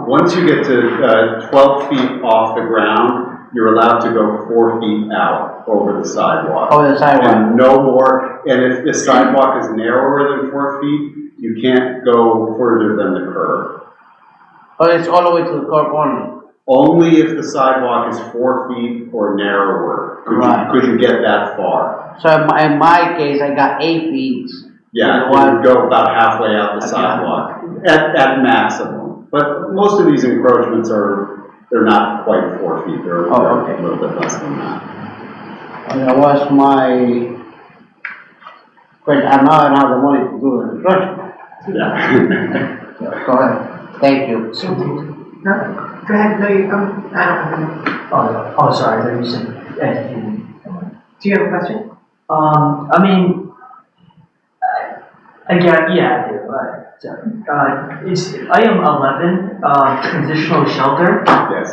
once you get to 12 feet off the ground, you're allowed to go 4 feet out over the sidewalk. Over the sidewalk. And no more, and if the sidewalk is narrower than 4 feet, you can't go further than the curb. Oh, it's all the way to the curb only? Only if the sidewalk is 4 feet or narrower could you get that far. So in my case, I got 8 feet. Yeah, you would go about halfway out the sidewalk, at maximum. But most of these encroachments they're not quite 4 feet, they're okay. a little bit less than that. That was my question. I now have the money to do the construction. Yeah. Go ahead. Thank you. No, go ahead, no, I don't have any. Oh, sorry, I thought you said, Do you have a question? I mean, I do. It's item 11, transitional shelter. Yes.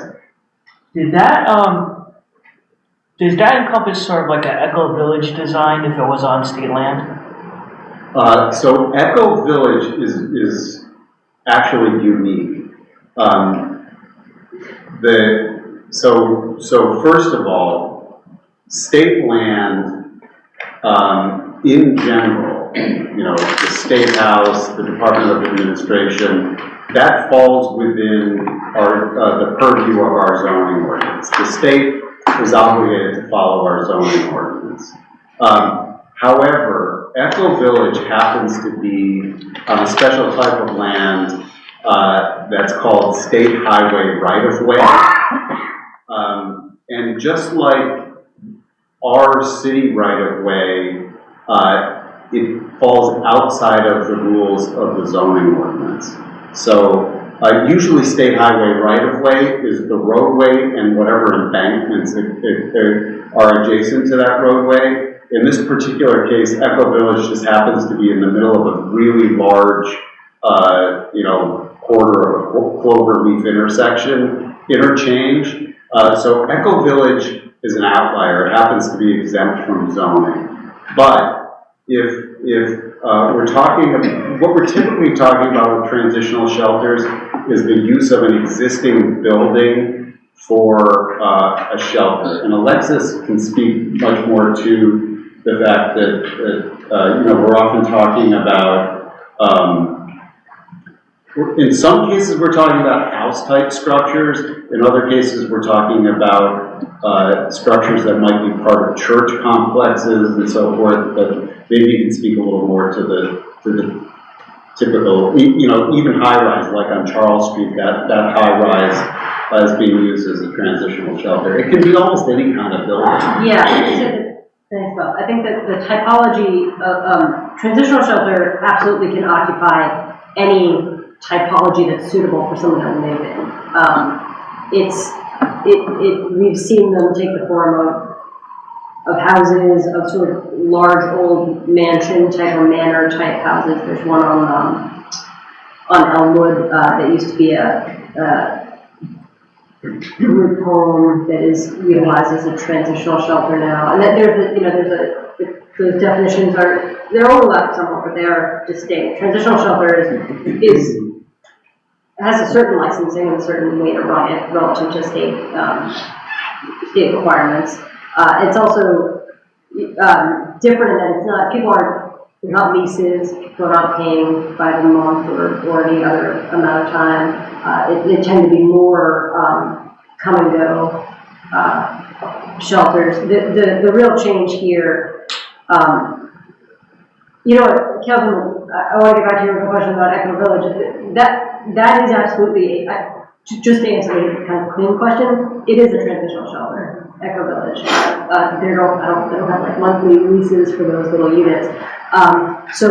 Does that encompass sort of like an eco village design if it was on state land? So Eco Village is actually unique. So first of all, state land, in general, the State House, the Department of Administration, that falls within the purview of our zoning ordinance. The state is obligated to follow our zoning ordinance. However, Echo Village happens to be on a special type of land that's called state highway right-of-way. And just like our city right-of-way, it falls outside of the rules of the zoning ordinance. So usually state highway right-of-way is the roadway and whatever embankments are adjacent to that roadway. In this particular case, Echo Village just happens to be in the middle of a really large, quarter of a cloverleaf interchange. So Echo Village is an outlier. It happens to be exempt from zoning. But if we're talking, what we're typically talking about with transitional shelters is the use of an existing building for a shelter. And Alexis can speak much more to the fact that, we're often talking about, in some cases we're talking about house-type structures. In other cases we're talking about structures that might be part of church complexes and so forth. But maybe you can speak a little more to the typical, even high-rise, like on Charles Street, that high-rise is being used as a transitional shelter. It can be almost any kind of building. Yeah. Thanks, Bob. I think that the typology of transitional shelter absolutely can occupy any typology that's suitable for someone to live in. We've seen them take the form of houses, of sort of large old mansion type or manor type houses. There's one on Elmwood that used to be a group home that is utilized as a transitional shelter now. And then those definitions they're overlapped somewhat, but they are distinct. Transitional shelter has a certain licensing and a certain way to run it relative to state requirements. It's also different in that it's not, they're not leases, people are not paying by the month or any other amount of time. They tend to be more come and go shelters. The real change here, Kelvin, I want to get back to your question about Echo Village. That is absolutely, just to answer the kind of clean question, it is a transitional shelter, Echo Village. They don't have like monthly leases for those little units. So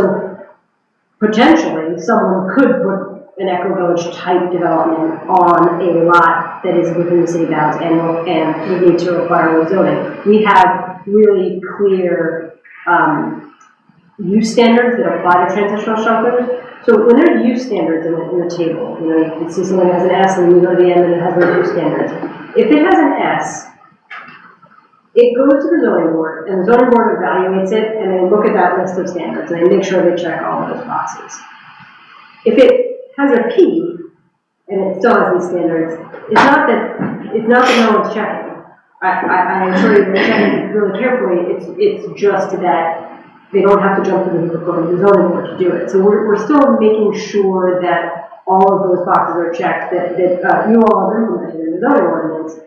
potentially someone could put an Echo Village type development on a lot that is within the city bounds and we need to require rezoning. We have really clear use standards that apply to transitional shelters. So when there are use standards in the table, you can see something has an S and you go to the end and it has no use standards. If it has an S, it goes to the zoning board and the zoning board evaluates it and they look at that list of standards and they make sure they check all of those boxes. If it has a P and it still has these standards, it's not that no one's checking. I assure you they're checking really carefully. It's just that they don't have to jump through the zoning board to do it. So we're still making sure that all of those boxes are checked that you all have implemented in the zoning ordinance.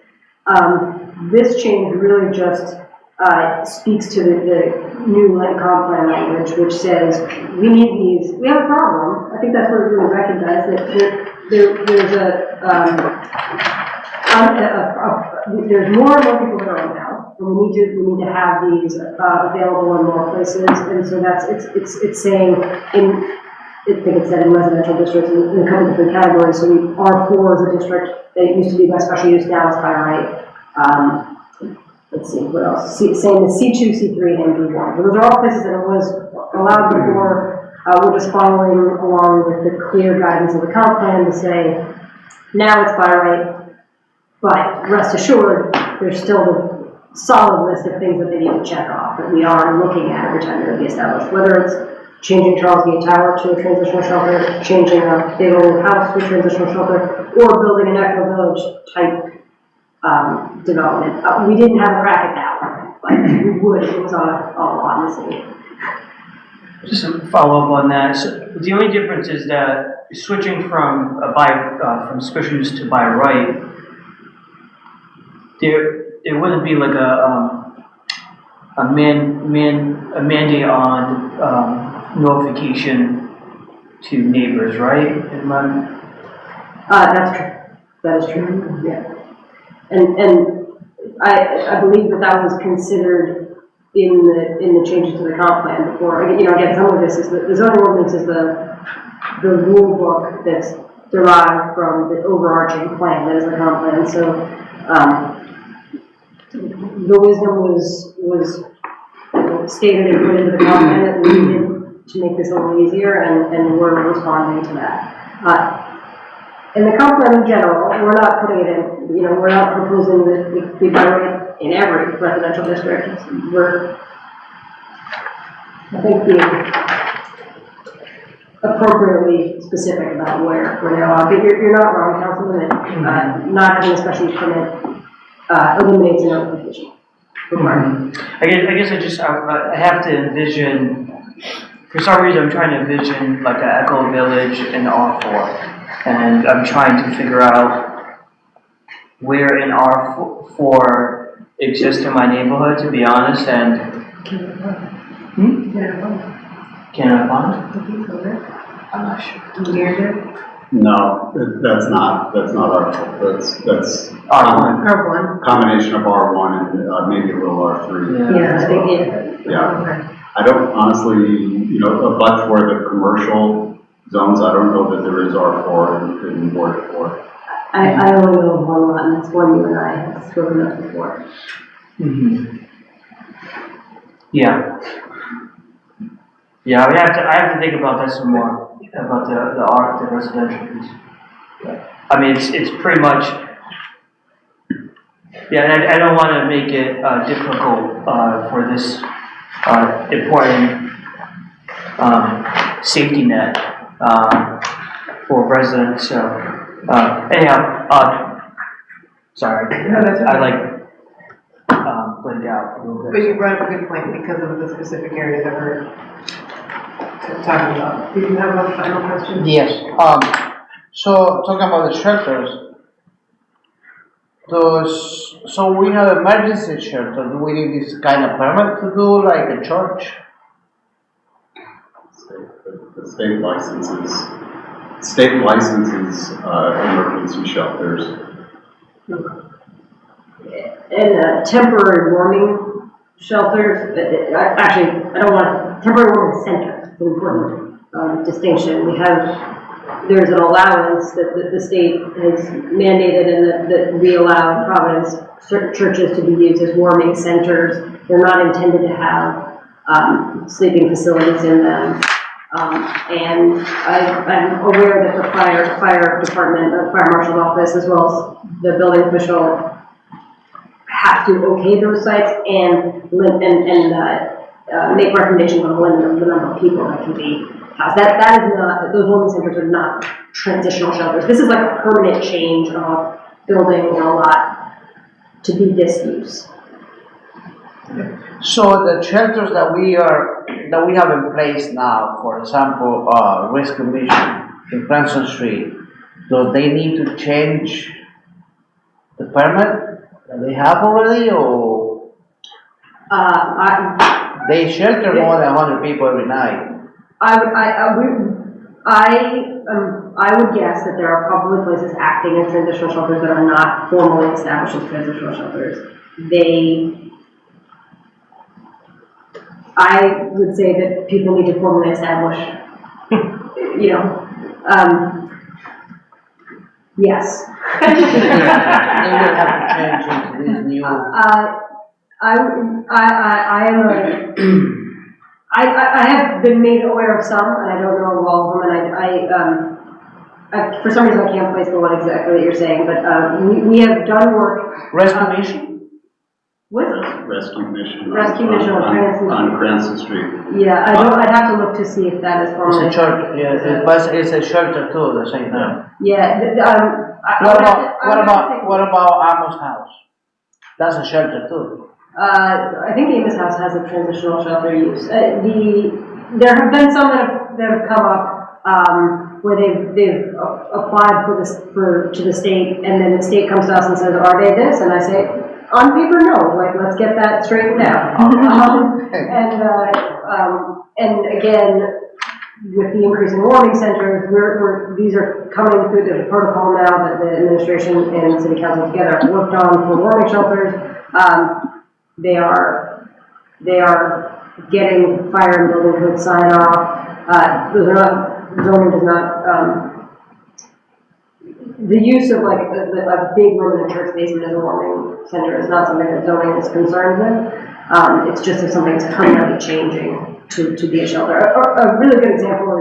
This change really just speaks to the new land comp plan language, which says we need these. We have a problem. I think that's where we really recognize that there's more and more people that are on the house, and we need to have these available in more places. And so it's saying I think it said in residential districts in a couple different categories. So R4 is a district that used to be by special use, now it's by right. Let's see, what else? Saying the C2, C3, and B1. Those are all places that it was allowed before. We're just following along with the clear guidance of the comp plan to say, now it's by right, but rest assured, there's still the solid list of things that they need to check off that we are looking at every time they're to be established. Whether it's changing Charles Gate Tower to a transitional shelter, changing a big old house to a transitional shelter, or building an Echo Village type development. We didn't have a crack at that one, but we would if it was on a lot in the city. Just to follow up on that, so the only difference is that switching from special use to by right, there wouldn't be like a mandate on, notification to neighbors, right? That's true. That is true, yeah. And I believe that was considered in the changes to the comp plan before. Again, some of this is, the zoning ordinance is the rule book that's derived from the overarching plan, that is the comp plan. So, the wisdom was stated and put into the comp plan that we needed to make this a little easier, and we're responding to that. In the comp plan in general, we're not putting it in, we're not proposing that we bury it in every residential district. We're, I think, being appropriately specific about where they are. But you're not wrong, Councilman, not having a special use permit eliminates a notification requirement. I guess I have to envision, for some reason I'm trying to envision like an Echo Village in R4. And I'm trying to figure out where in R4 exists in my neighborhood, to be honest, and... Canada Pond? I'm not sure. No, that's not our, that's R1. combination of R1 and maybe a little R3. Yeah, I think Yeah. I don't honestly, but for the commercial zones, I don't know that there is R4 in Ward 4. I only know of one lot, and that's one you and I have spoken of before. Mm-hmm. Yeah. Yeah, I have to think about that some more, about the residential piece. I mean, it's pretty much, yeah, and I don't want to make it difficult for this important safety net for residents. So anyhow, sorry, No, that's okay. I blinked out a little bit. But you brought up a good point because of the specific areas that we're talking about. Did you have a final question? Yes, so talking about the shelters, so we have emergency shelter, do we need this kind of permit to do like a church? The state licenses emergency shelters. And temporary warming shelters, actually, I don't want, temporary warming center, it's an important distinction. There's an allowance that the state has mandated and that we allow in Providence certain churches to be used as warming centers. They're not intended to have sleeping facilities in them. And I'm aware that the fire department, the fire marshal's office, as well as the building official have to okay those sites and make recommendations on the number of people that can be housed. That is not, those warming centers are not transitional shelters. This is like a permanent change of building or a lot to be this use. So the shelters that we have in place now, for example, Rescue Mission in Cranston Street, do they need to change the permit that they have already, or they shelter more than 100 people every night? I would guess that there are probably places acting as transitional shelters that are not formally established as transitional shelters. I would say that people need to formally establish, yes. They will have to change into this new. I have been made aware of some, and I don't know of all of them, and for some reason I can't place the one exactly that you're saying, but we have done work. Rescue Mission? What? Rescue Mission. Rescue Mission on Cranston Street. Yeah, I'd have to look to see if that is formally. It's a church, yeah, but it's a shelter too at the same time. Yeah, What about Amos House? That's a shelter too. I think Amos House has a transitional shelter use. There have been some that have come up, where they've applied to the state, and then the state comes to us and says, are they this? And I say, on paper, no, like, let's get that straightened out. And again, with the increase in warming centers, these are coming through the protocol now that the administration and city council together have worked on for warming shelters. They are getting fire and building code sign off. Those are not, zoning does not, the use of like a big room in a church basement as a warming center is not something that zoning is concerned with. It's just if something's permanently changing to be a shelter. A really good example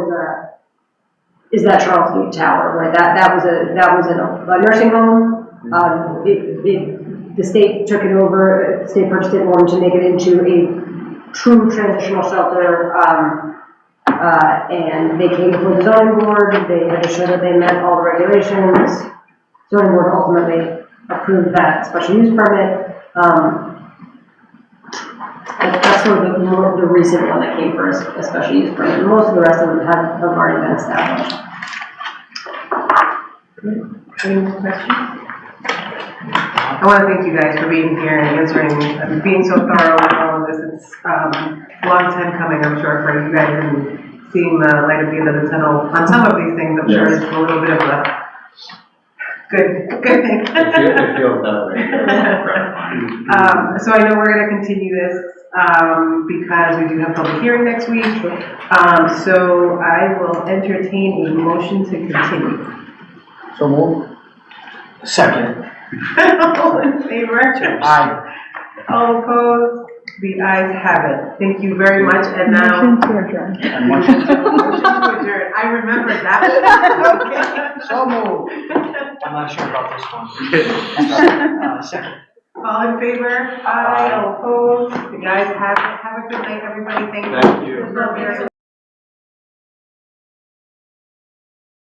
is that Charles Gate Tower, right? That was a nursing home. The state took it over. The state purchased it, wanted to make it into a true transitional shelter. And they came before the zoning board. They had to show that they met all the regulations. Zoning board ultimately approved that special use permit. That's sort of the recent one that came for a special use permit. Most of the rest of them have already been established. Any more questions? I want to thank you guys for being here and answering, being so thorough with all of this. It's a long time coming, I'm sure, for you guys, and seeing the light at the end of the tunnel on some of these things. I'm sure it's a little bit of a good thing. It feels that way. So I know we're going to continue this because we do have public hearing next week. So I will entertain a motion to continue. So move. Second. All in favor? Aye. All opposed? The ayes have it. Thank you very much. And now. Motion to adjourn. Motion to adjourn. I remember that. Okay. So move. I'm not sure about this one. Second. All in favor? Aye. All opposed? The ayes have it. Have a good night, everybody. Thank you. Thank you. For being